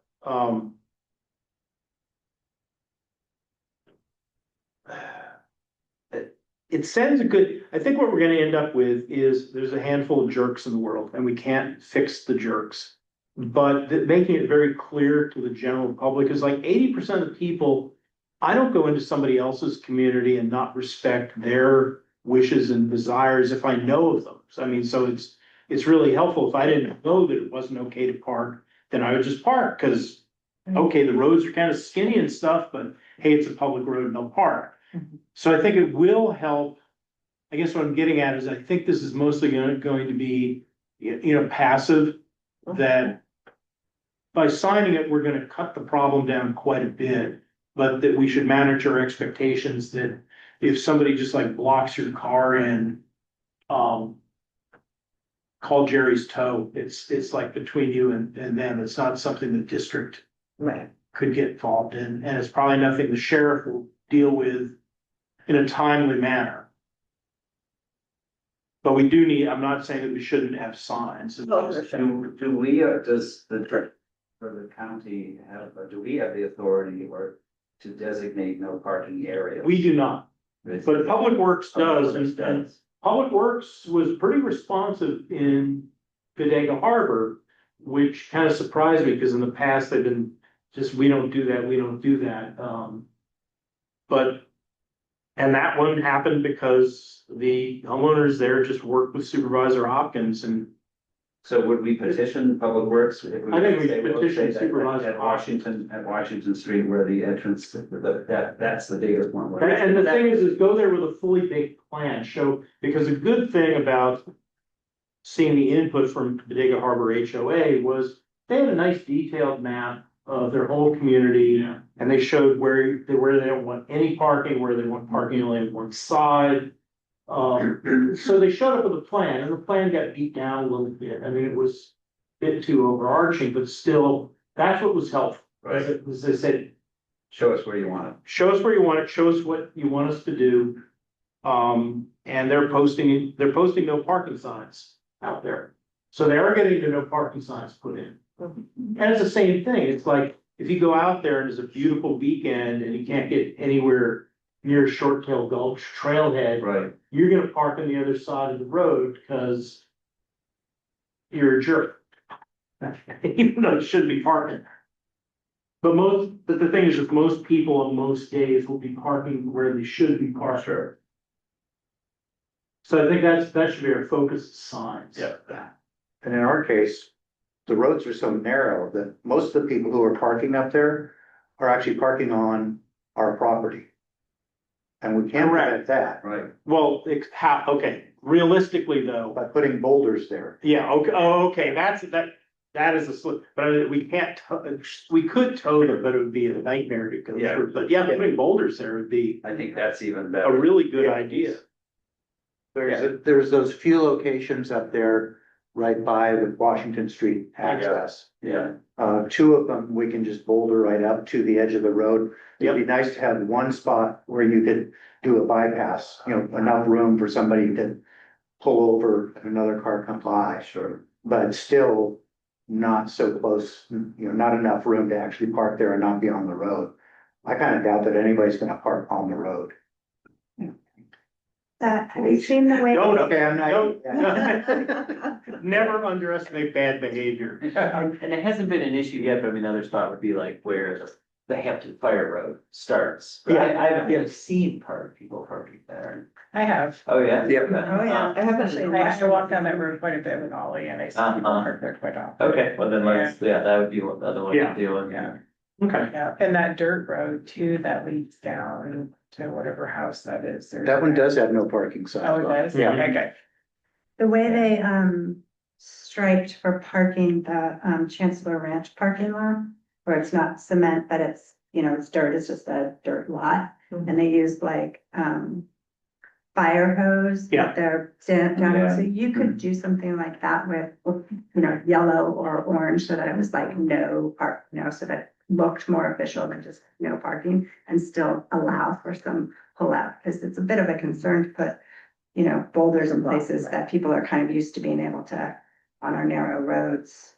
it sends a good, I think what we're gonna end up with is there's a handful of jerks in the world and we can't fix the jerks. But making it very clear to the general public is like 80% of the people, I don't go into somebody else's community and not respect their wishes and desires if I know of them. So I mean, so it's really helpful. If I didn't know that it wasn't okay to park, then I would just park, because okay, the roads are kind of skinny and stuff, but hey, it's a public road and I'll park. So I think it will help. I guess what I'm getting at is I think this is mostly going to be, passive, that by signing it, we're going to cut the problem down quite a bit, but that we should manage our expectations that if somebody just like blocks your car in, called Jerry's Toe. It's like between you and them. It's not something the district Right. could get involved in, and it's probably nothing the sheriff will deal with in a timely manner. But we do need, I'm not saying that we shouldn't have signs. Oh, for sure. Do we, or does for the county have, or do we have the authority or to designate no parking areas? We do not, but Public Works does, Public Works and does. Public Works was pretty responsive in Bodega Harbor, which kind of surprised me, because in the past they've been just, we don't do that, we don't do that. But, and that one happened because the homeowners there just worked with Supervisor Hopkins, and So would we petition Public Works? If I think we say- petition say that Supervisor at Washington Street where the entrance, that's the data point. And the thing is go there with a fully baked plan, because a good thing about seeing the input from Bodega Harbor HOA was they had a nice detailed map of their whole community. Yeah. And they showed where they don't want any parking, where they want parking only on one side. So they showed up with a plan, and the plan got beat down a little bit. I mean, it was a bit too overarching, but still, that's what was helpful. Right. As I said, Show us where you want it. show us where you want it, show us what you want us to do. And they're posting no parking signs out there. So they are getting the no parking signs put in. And it's the same thing. It's like, if you go out there and it's a beautiful weekend and you can't get anywhere near Short Tail Gulch Trailhead, Right. you're gonna park on the other side of the road because you're a jerk. Even though you shouldn't be parking. But the thing is, most people on most days will be parking where they should be parked. Sure. So I think that should be our focus, signs. Yeah. And in our case, the roads are so narrow that most of the people who are parking up there are actually parking on our property. And we can't prevent that Right. Well, okay, realistically though, by putting boulders there. yeah, okay, oh, okay, that is a slip, but we can't, we could tow them, but it would be a nightmare to go Yeah. through. But yeah, putting boulders there would be I think that's even a better. really good idea. There's those few locations up there right by the Washington Street access. Yeah. Two of them, we can just boulder right up to the edge of the road. It'd be nice to have one spot where you could do a bypass, enough room for somebody to pull over and another car come by. Sure. But still not so close, not enough room to actually park there and not be on the road. I kind of doubt that anybody's gonna park on the road. Have you seen the way? Don't, Okay, I'm not. don't, never underestimate bad behavior. And it hasn't been an issue yet, but I mean, another spot would be like where the Hampton Fire Road starts. But Yeah. I haven't seen people parking there. I have. Oh, yeah? Yep. Oh, yeah. I haven't. I walk down that road quite a bit with Ollie and I see people park there quite often. Okay, well then that would be the other one Yeah. to deal with. Yeah. Okay, Yeah, and that dirt road too, that leads down to whatever house that is. There's That one does have no parking sign. Oh, it does? Yeah. Okay, good. The way they striped for parking the Chancellor Ranch parking lot, where it's not cement, but it's, it's dirt, it's just a dirt lot. And they used like fire hose. Yeah. That they're down, Yeah. so you could do something like that with, yellow or orange, so that it was like no park, so that it looked more official than just no parking, and still allow for some pullout, because it's a bit of a concern to put boulders in places that people are kind of used to being able to, on our narrow roads,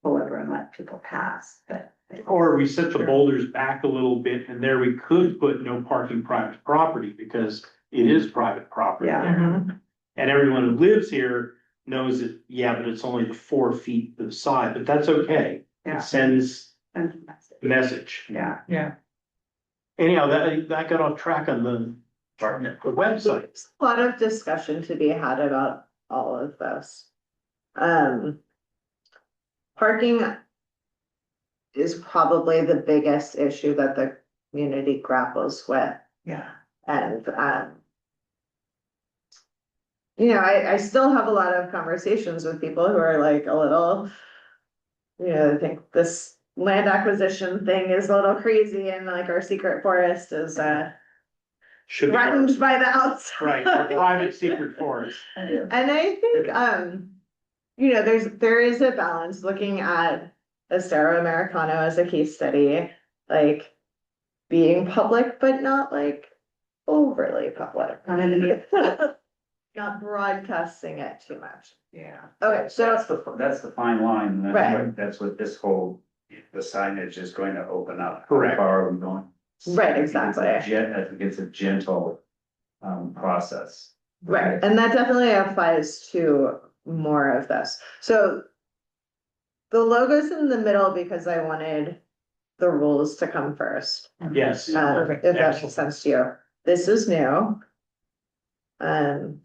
pull over and let people pass, but. or we set the boulders back a little bit, and there we could put no parking private property, because it is private property. Yeah. there. And everyone who lives here knows that, yeah, but it's only the 4 feet to the side, but that's okay. Yeah. It sends And that's it. a message. Yeah. Yeah. Anyhow, that got off track on the website. There's a lot of discussion to be had about all of this. Parking is probably the biggest issue that the community grapples with. Yeah. And, I still have a lot of conversations with people who are like a little, I think this land acquisition thing is a little crazy, and like our secret forest is, Should be, threatened by the outside. right, our private secret forest. And I think, there is a balance looking at Estero Americano as a case study, like being public, but not like overly public. Not broadcasting it too much. Yeah. Okay, so That's the fine line, and Right. that's what this whole, the signage is going to open up. Correct. How far are we going? Right, exactly. I think it's a gentle, process. Right, and that definitely applies to more of this. So the logo's in the middle because I wanted the rules to come first. Yes. If that Excellent. makes sense to you. This is new.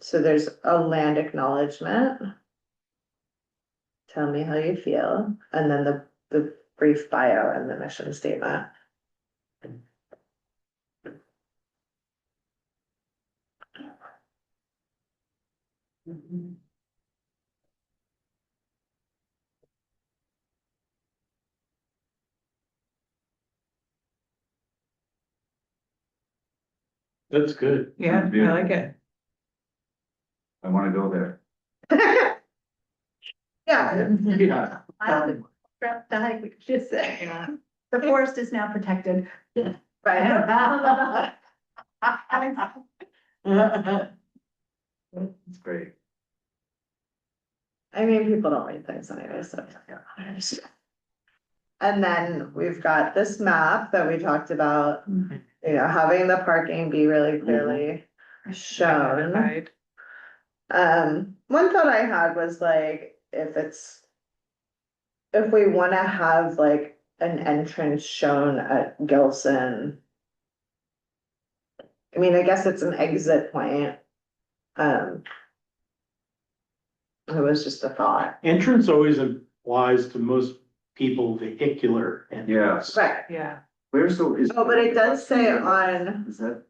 So there's a land acknowledgement. Tell me how you feel, and then the brief bio and the mission statement. That's good. Yeah, I like it. I wanna go there. Yeah, Yeah. I would just say, the forest is now protected. right. It's great. I mean, people don't read things anyway, so. And then we've got this map that we talked about, having the parking be really clearly shown. Identified. One thought I had was like, if we wanna have like an entrance shown at Gilson. I mean, I guess it's an exit point. It was just a thought. Entrance always applies to most people vehicular and. Yes. Right, Yeah. Where's the? oh, but it does say on, Is that?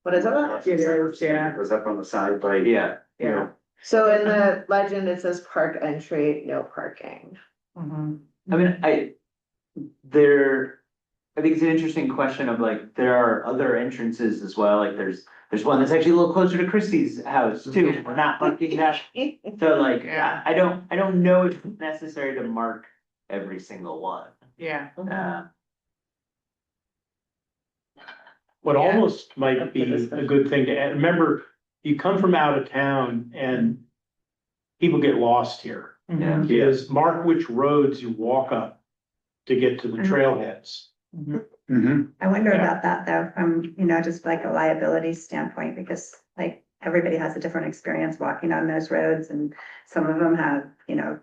what is it? It is, yeah. It was up on the side by. Yeah. Yeah. So in the legend, it says park entry, no parking. Mhm. I mean, I think it's an interesting question of like, there are other entrances as well, like there's one that's actually a little closer to Christie's house too, we're not marking that. So like, Yeah. I don't know if it's necessary to mark every single one. Yeah. What Yeah. almost might be a good thing to add, remember, you come from out of town and people get lost here. Yeah. Is mark which roads you walk up to get to the trailheads. I wonder Yeah. about that though, from, just like a liability standpoint, because like everybody has a different experience walking on those roads and some of them have,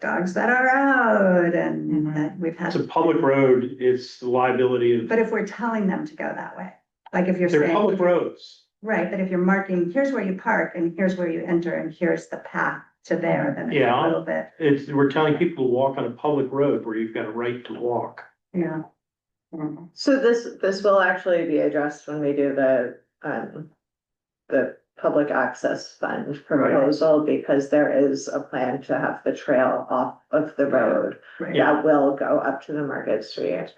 dogs that are out and that we've It's a had. public road, it's the liability of, But if we're telling them to go that way, like if you're they're saying, public roads. right, but if you're marking, here's where you park and here's where you enter and here's the path to there, then it's Yeah. a little bit, We're telling people to walk on a public road where you've got a right to walk. yeah. So this will actually be addressed when we do the public access fund proposal, because there is a plan to have the trail off of the road. Right. That will go up to the Market Street,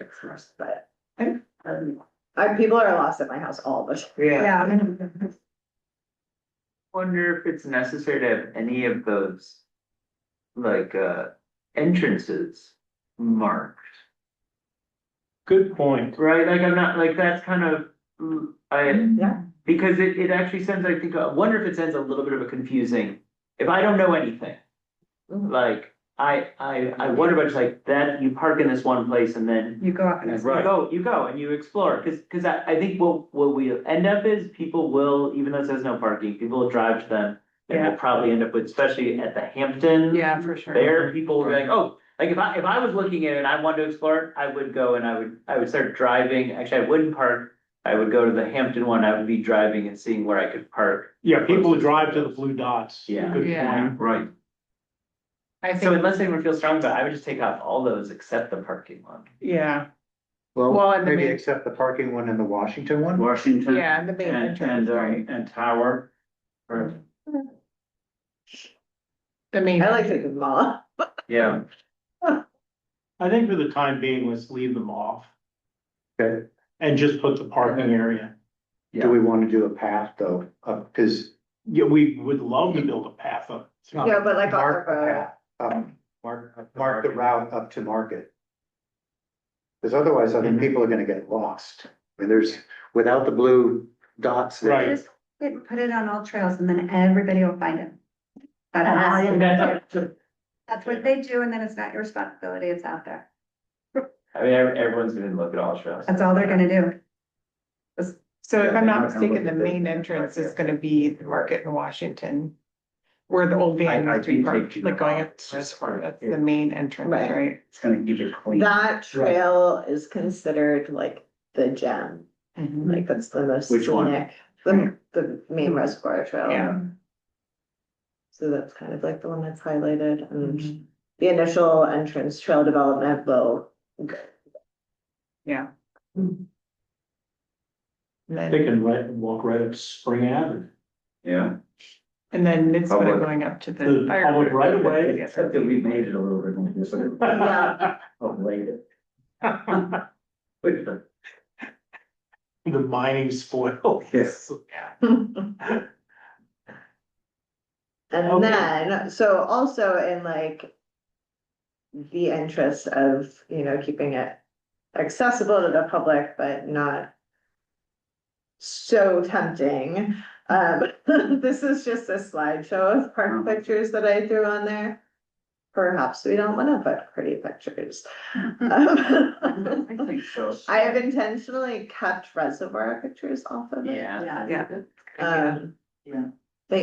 but people are lost at my house all the time. Yeah. Wonder if it's necessary to have any of those, like, entrances marked, Good point. right? Like, I'm not, like, that's kind of, Yeah. because it actually sends, I think, I wonder if it sends a little bit of a confusing, if I don't know anything. Mhm. Like, I wonder about just like that, you park in this one place and then You go up and it's. you go and you explore, cause I think what we end up is people will, even though it says no parking, people will drive to them. And we'll probably end up with, especially at the Hampton. Yeah, for sure. There, people will be like, oh, like if I was looking at it and I wanted to explore it, I would go and I would start driving, actually, I wouldn't park. I would go to the Hampton one, I would be driving and seeing where I could park. Yeah, people drive to the blue dots. Yeah. Good Yeah. point. Right. I So think, unless anyone feels strong about it, I would just take off all those except the parking one. yeah, Well, Well, and the maybe main- except the parking one and the Washington one. Washington. yeah, and the main entrance, right? And Tower. Or, The main. I like to do them all. yeah, I think for the time being, let's leave them off Okay. and just put the parking area. Do we want to do a path though? Cause Yeah, we would love to build a path up. Yeah, but like on mark the the road. path. mark the route up to market. Because otherwise, I think people are gonna get lost. I mean, without the blue dots. there- Right. Just put it on all trails and then everybody will find it. That's what they do, and then it's not your responsibility, it's out there. I mean, everyone's gonna look at all trails. That's all they're gonna do. So if Yeah, I'm they're not not gonna mistaken, look the at main the- entrance is gonna be the market in Washington. Where the old van I used to be think parked, they- like going up to the reservoir, that's the main entrance, Right. right? It's gonna keep it clean. That trail is considered like the gem, Mhm. like that's the most Which one? scenic, the main reservoir trail. Yeah. So that's kind of like the one that's highlighted, and Mhm. the initial entrance trail development will go. Yeah. And They then, can walk right up Spring Avenue. Yeah, and then it's sort of Public. going up to The the. fire public pit. right away. except that we made it a little bit more difficult Yeah. of late. The mining spoil. Yes. And Okay. then, so also in like the interest of, keeping it accessible to the public, but not so tempting. This is just a slideshow of park pictures that I threw on there. Perhaps we don't want to put pretty pictures. I think so. I have intentionally kept reservoir pictures off of it. Yeah. Um, Yeah. but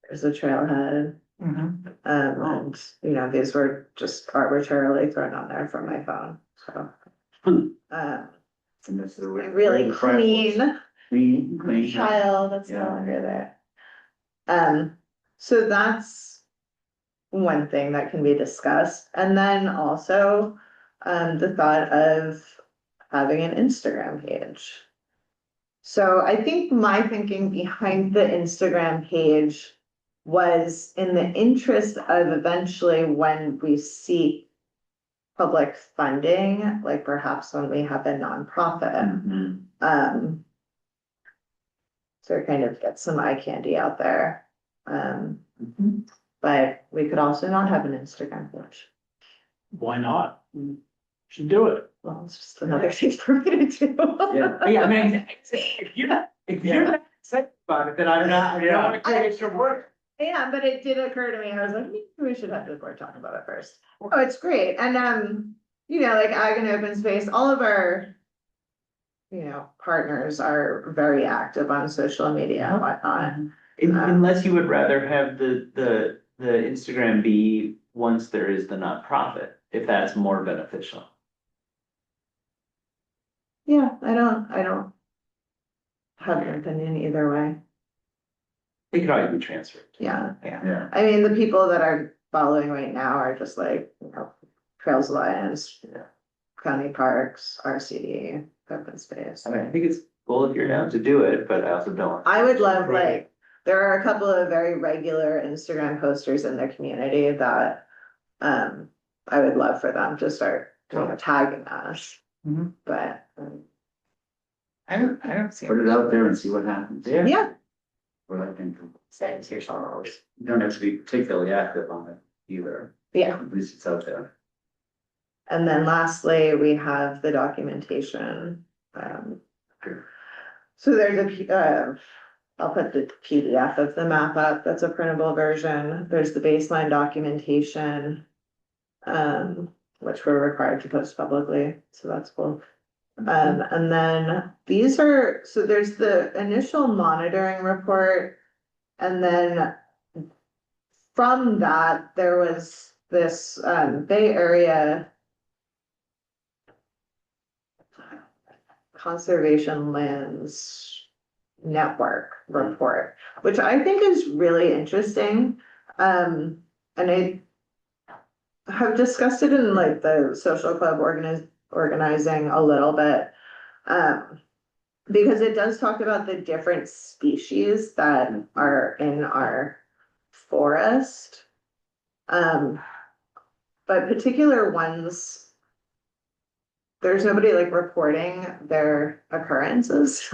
there's a trailhead. Mhm. And these were just arbitrarily thrown on there from my phone, so. And this is where- Really where the crap was. clean Clean. child that's no Yeah. longer there. So that's one thing that can be discussed, and then also, the thought of having an Instagram page. So I think my thinking behind the Instagram page was in the interest of eventually when we seek public funding, like perhaps when we have a nonprofit, Mhm. so kind of get some eye candy out there. Mhm. But we could also not have an Instagram page. Why not? Should do it. Well, it's just another thing for me to do. Yeah. Yeah, I mean, if you're not excited about it, then I'm not, I don't wanna create your work. Yeah, but it did occur to me, I was like, maybe we should have the board talk about it first. Oh, it's great, and like Ag and Open Space, all of our partners are very active on social media and whatnot. Unless you would rather have the Instagram be once there is the nonprofit, if that's more beneficial. Yeah, I don't have an opinion either way. It could always be transferred. Yeah, Yeah. I mean, the people that are following right now are just like, Trails Alliance, county parks, RCD, Open Space. I mean, I think it's cool if you're down to do it, but I also don't. I would love, like, there are a couple of very regular Instagram posters in the community that, I would love for them to start, tagging us. Mhm. But, I don't see. Put it out there and see what happens. yeah, What I think. You don't have to be particularly active on it either. yeah. At least it's out there. And then lastly, we have the documentation. So there's I'll put the PDF of the map up, that's a printable version. There's the baseline documentation, which we're required to post publicly, so that's cool. And then so there's the initial monitoring report. And then from that, there was this Bay Area Conservation Lands Network report, which I think is really interesting. And I have discussed it in like the social club organizing a little bit. Because it does talk about the different species that are in our forest. But particular ones, there's nobody like reporting their occurrences.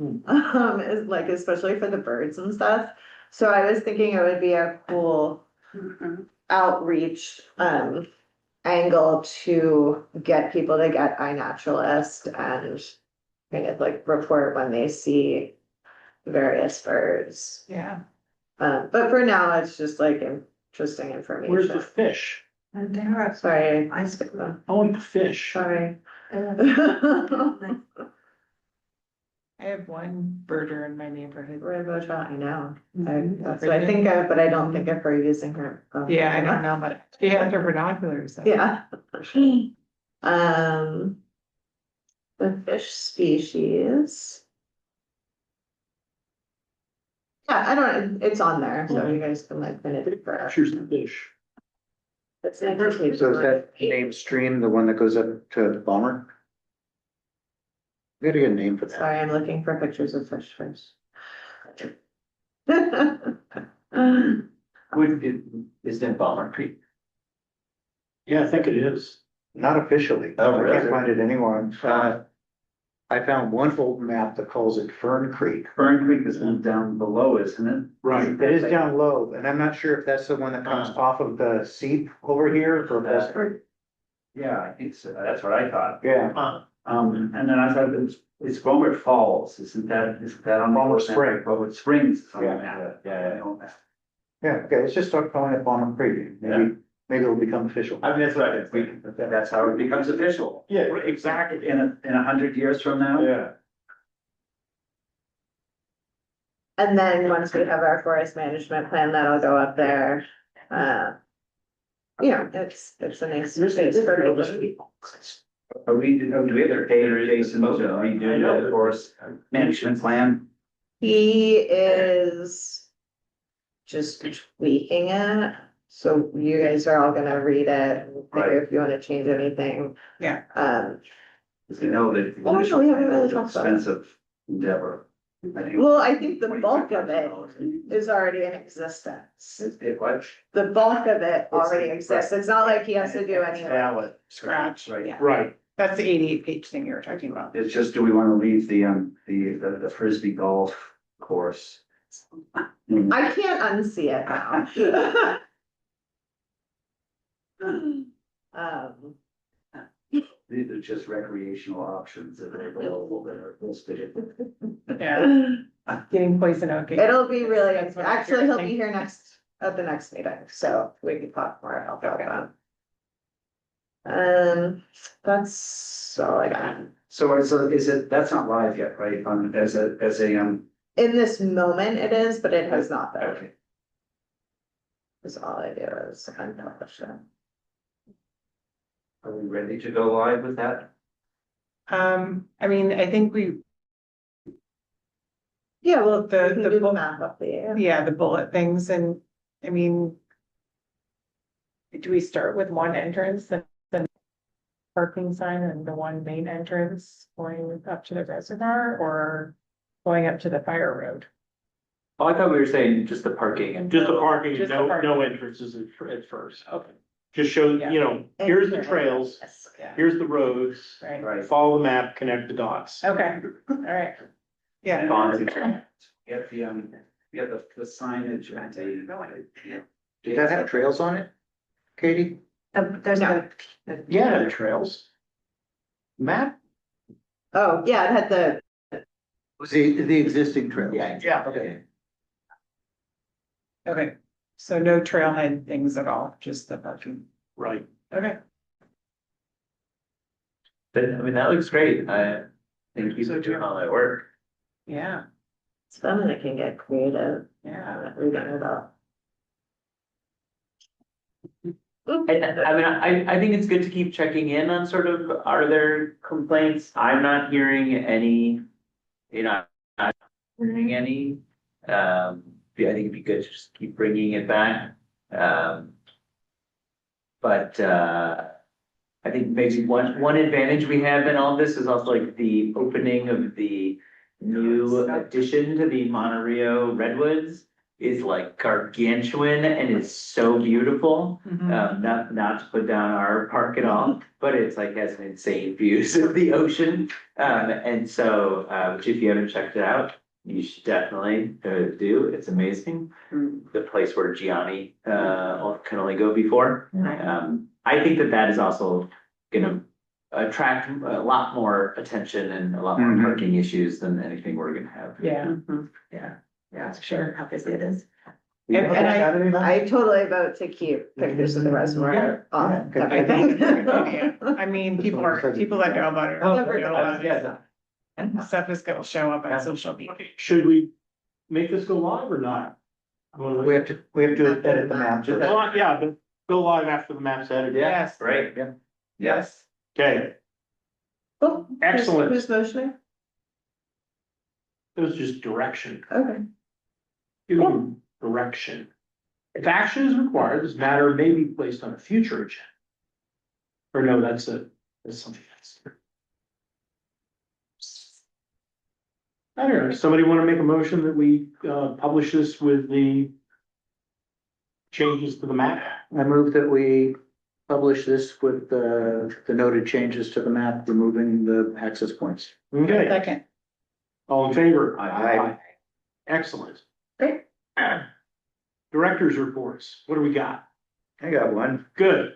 Is like, especially for the birds and stuff. So I was thinking it would be a cool outreach, angle to get people to get iNaturalist and kind of like report when they see various birds. Yeah. But for now, it's just like interesting Where's the information. fish? And there are, Sorry, I skipped them. I want the fish. sorry. I have one birder in my neighborhood. Rainbow trout, I know. That's Mhm. what I think of, but I don't think of her using her. Yeah, I don't know, but she has her binoculars. so- Yeah. Um. The fish species. Yeah, I don't, it's on there, so you guys can like finish it for. Here's the fish. It's So is that name stream the one that goes up to Balmer? We gotta get a name for that. Sorry, I'm looking for pictures of fish first. Is it Balmer Creek? Yeah, I think it is. Not officially. Oh, I really? can't find it anywhere. I found one old map that calls it Fern Creek. Fern Creek is down below, isn't it? Right. It is down low, and I'm not sure if that's the one that comes off of the seep over here or if that's. Yeah, I think so. That's what I thought. Yeah, And then I thought it's Gomer Falls, isn't that on? Gomer the Spring. Gomer Springs. is on the Yeah. map. Yeah. yeah, okay, let's just start calling it Balmer Creek. Maybe it'll become official. I mean, that's what I think. That's how it becomes official. Yeah, exactly. In 100 years from now. Yeah. And then once we have our forest management plan, that'll go up there. You know, it's a nice space for people. Do we have to pay Jason to redo the forest management plan? He is just tweaking it, so you guys are all gonna read it, and figure if you wanna change anything. Yeah. Because you know that. Well, actually, we haven't really it's an talked about it. expensive endeavor. Well, I think the bulk of it is already in existence. What? The bulk of it already exists. It's not like he has to do anything. Valid. Scratch, Right. yeah. Right. That's the 88-page thing you were talking about. It's just, do we want to leave the frisbee golf course? I can't unsee it now. These are just recreational options that are available that are listed. Yeah, getting poison oak. It'll be really, That's what I'm actually, he'll be hearing. here at the next meeting, so we can talk more about that. That's all I got. So is it, that's not live yet, right? As a, In this moment it is, but it has not been. okay. Cause all I do is unpublish it. Are we ready to go live with that? I mean, I think Yeah, well, The- we can the do the book- math up the. yeah, the bullet things and, I mean. Do we start with one entrance, the parking sign and the one main entrance going up to the reservoir or going up to the fire road? Oh, I thought we were saying just the parking and. Just the parking, Just the no parking. entrances at first. Okay. Just show, Yeah. you know, here's the trails, Yeah. here's the roads. Right, Right. Follow the map, connect the dots. okay, all right. Yeah. Get the signage and Did that have trails on it, Katie? There's No. Yeah, the trails. Map? Oh, yeah, it had the, Was the existing trails? Yeah. Okay. Okay, so no trailhead things at all, just the parking. Right. Okay. But, I mean, that looks great. I think you for doing all that work. Yeah, it's fun and it can get creative. yeah. Reading it up. I think it's good to keep checking in on sort of, are there complaints? I'm not hearing any, not hearing any. Yeah, I think it'd be good to just keep bringing it back. But I think maybe one advantage we have in all this is also like the opening of the new addition to the Monterey Redwoods is like gargantuan and it's so beautiful. Mhm. Not to put down our park at all, but it's like has an insane views of the ocean. And so, which if you haven't checked it out, you should definitely do. It's amazing. The place where Gianni can only go before. I think that is also gonna attract a lot more attention and a lot more parking issues than anything we're gonna have. Yeah, Yeah, sure, how busy it is. and I totally vote to keep pictures of the reservoir on everything. I mean, people that know about it. know about it. And stuff is gonna show up on social media. Should we make this go live or not? We have to edit the map. Yeah, but go live after the map's edited. Yes. Right? Yeah. Yes. Okay, Cool. Excellent. Who's motioning? it was just direction. Okay. Giving direction. If action is required, this matter may be placed on a future agenda. Or no, that's something else. I don't know, somebody want to make a motion that we publish this with the changes to the map? I move that we publish this with the noted changes to the map, removing the access points. Okay, Second. all in favor? Aye. Excellent. Great. Directors' reports, what do we got? I got one. Good.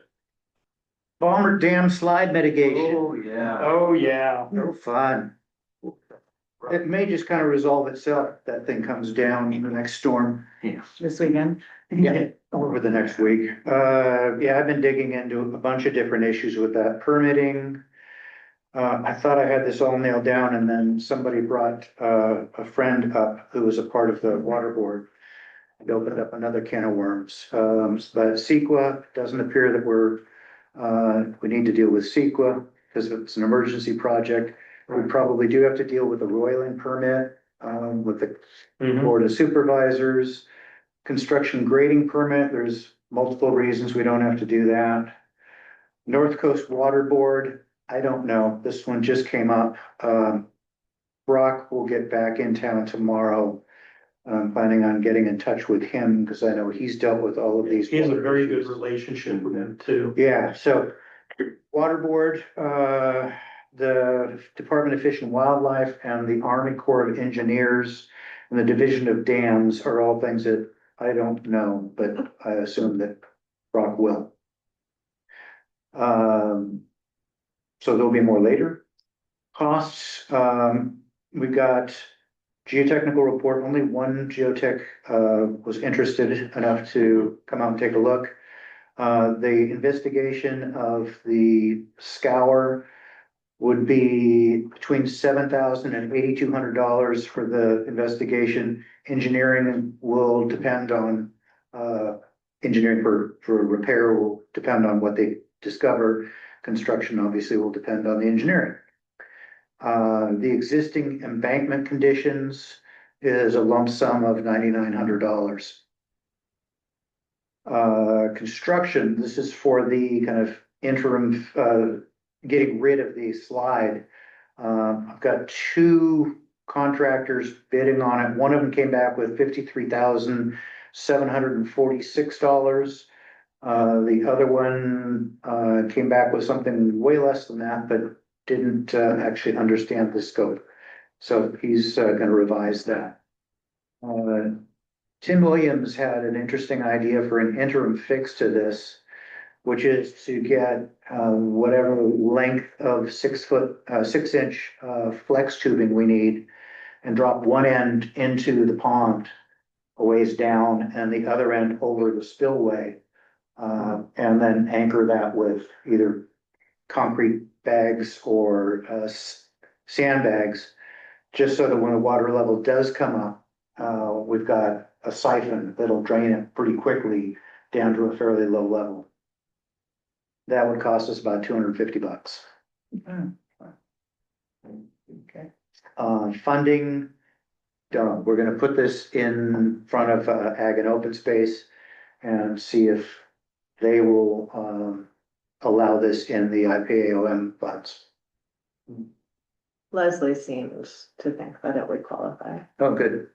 Balmer Dam slide mitigation. Oh, yeah. Oh, yeah. No fun. It may just kind of resolve itself. if That thing comes down in the next storm. This weekend. Yeah, over the next week. Yeah, I've been digging into a bunch of different issues with that permitting. I thought I had this all nailed down and then somebody brought, a friend up who was a part of the water board. It opened up another can of worms. But CEQA, doesn't appear that we need to deal with CEQA because it's an emergency project. We probably do have to deal with the roiling permit, with the Board of Supervisors. Construction grading permit, there's multiple reasons we don't have to do that. North Coast Water Board, I don't know, this one just came up. Brock will get back in town tomorrow. I'm planning on getting in touch with him because I know he's dealt with all of these. He has a very good relationship with them too. Yeah, so Water Board, the Department of Fish and Wildlife and the Army Corps of Engineers and the Division of Dams are all things that I don't know, but I assume that Brock will. So there'll be more later. Costs, we've got geotechnical report, only one geotech was interested enough to come out and take a look. The investigation of the scour would be between $7,000 and $8,200 for the investigation. Engineering will depend on, engineering for repair will depend on what they discover. Construction obviously will depend on the engineering. The existing embankment conditions is a lump sum of $9,900. Construction, this is for the kind of interim, getting rid of the slide. I've got two contractors bidding on it. One of them came back with $53,746. The other one came back with something way less than that, but didn't actually understand the scope. So he's gonna revise that. Tim Williams had an interesting idea for an interim fix to this, which is to get whatever length of 6-inch flex tubing we need and drop one end into the pond a ways down and the other end over the spillway. And then anchor that with either concrete bags or sandbags, just so that when the water level does come up, we've got a siphon that'll drain it pretty quickly down to a fairly low level. That would cost us about $250. Okay. Funding, we're gonna put this in front of Ag and Open Space and see if they will allow this in the IPAOM funds. Leslie seems to think that it would qualify. Oh, good.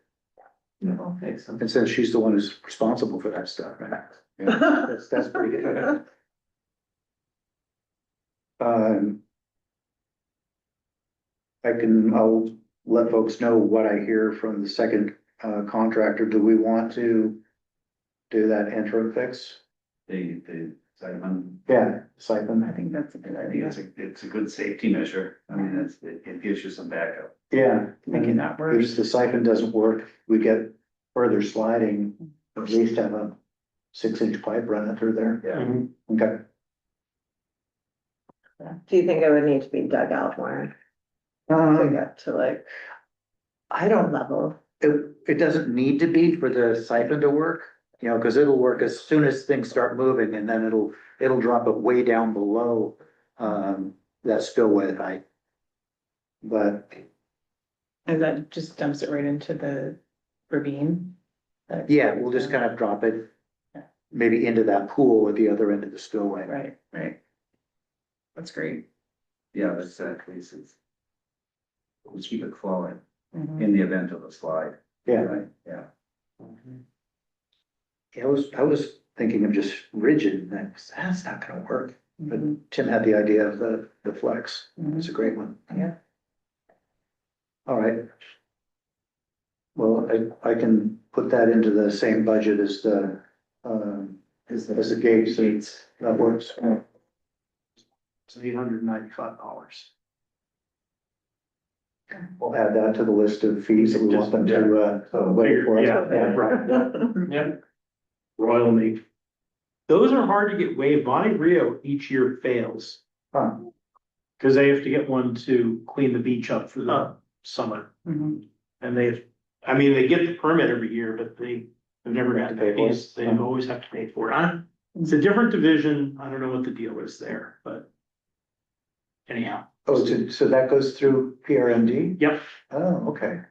Excellent. And since she's the one who's responsible for that stuff, right? Yeah, that's pretty good. I'll let folks know what I hear from the second contractor. Do we want to do that interim fix? The Simon, Yeah, I siphon. think that's a good I think idea. it's a good safety measure. I mean, it gives you some backup. Yeah. Making that If worse. the siphon doesn't work, we get further sliding, at least have a 6-inch pipe running through there. Yeah. Okay. Do you think it would need to be dug out more to get to like I don't level? It doesn't need to be for the siphon to work, you know, because it'll work as soon as things start moving and then it'll drop it way down below, that spillway height. But And that just dumps it right into the ravine? yeah, we'll just kind of drop it Yeah. maybe into that pool at the other end of the spillway. Right, right. That's great. Yeah, that's exactly. We'll keep it flowing Mhm. in the event of a slide. Yeah. Right, yeah. I was thinking of just rigid, and that's not gonna work. But Mhm. Tim had the idea of the flex. Mhm. It's a great one. Yeah. All right. Well, I can put that into the same budget as the, as the gate seats. That works. It's $895. We'll add that to the list of fees that we want them to, wait for. Yeah, right. Yep. Royal Navy. Those are hard to get waived. Bonnie Rio each year fails. Huh. Cause they have to get one to clean the beach up for the summer. Mhm. And I mean, they get the permit every year, but they've never gotten the fees. They always have to pay for it. It's a different division. I don't know what the deal is there, but anyhow. Oh, so that goes through PRMD? Yep, Oh, okay.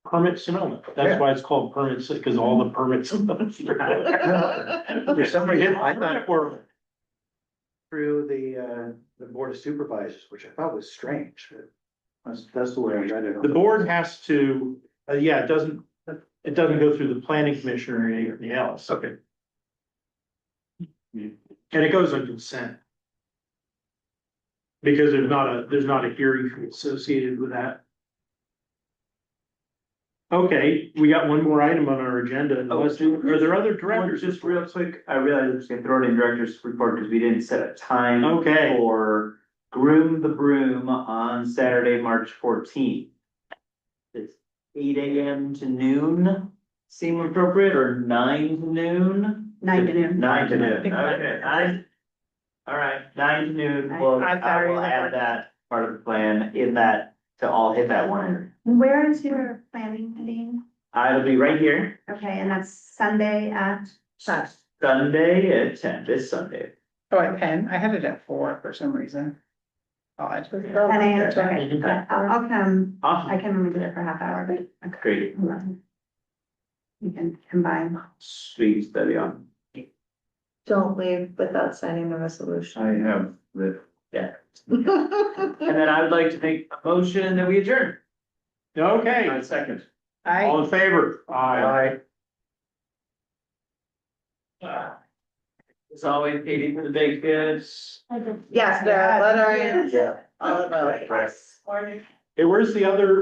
permit Sonoma. That's why it's called permits, because all the permits. For some reason, I thought Or through the Board of Supervisors, which I thought was strange. But that's the way I read it. the board has to, yeah, it doesn't go through the planning commission or anything else. Okay. And it goes on consent. Because there's not a hearing fee associated with that. Okay, we got one more item on our agenda. Are there other directors? Just real quick, I realized I'm just gonna throw it in director's report because we didn't set a time. Okay. For Groom the Broom on Saturday, March 14th. It's 8 AM to noon, seem appropriate, or 9 to noon? 9 to noon. 9 to noon, I think okay, all right, 9 to noon, well, I I will add that part of the plan in that to all hit that one area. Where is your planning meeting? It'll be right here, Okay, and that's Sunday at, Sunday at 10, this Sunday. Oh, at 10? I had it at 4 for some reason. Oh, I just. 10 a.m. Okay, yeah, I'll come, I Awesome, can only be there for a half hour, but. Okay. great, You can combine. sweet, steady on. Don't leave without signing the resolution. I have the, Yeah, and then I would like to make a motion that we adjourn. Okay, second. all in favor? Aye. As always, Katie for the baked goods. Yes, the lettering. All about it. Hey, where's the other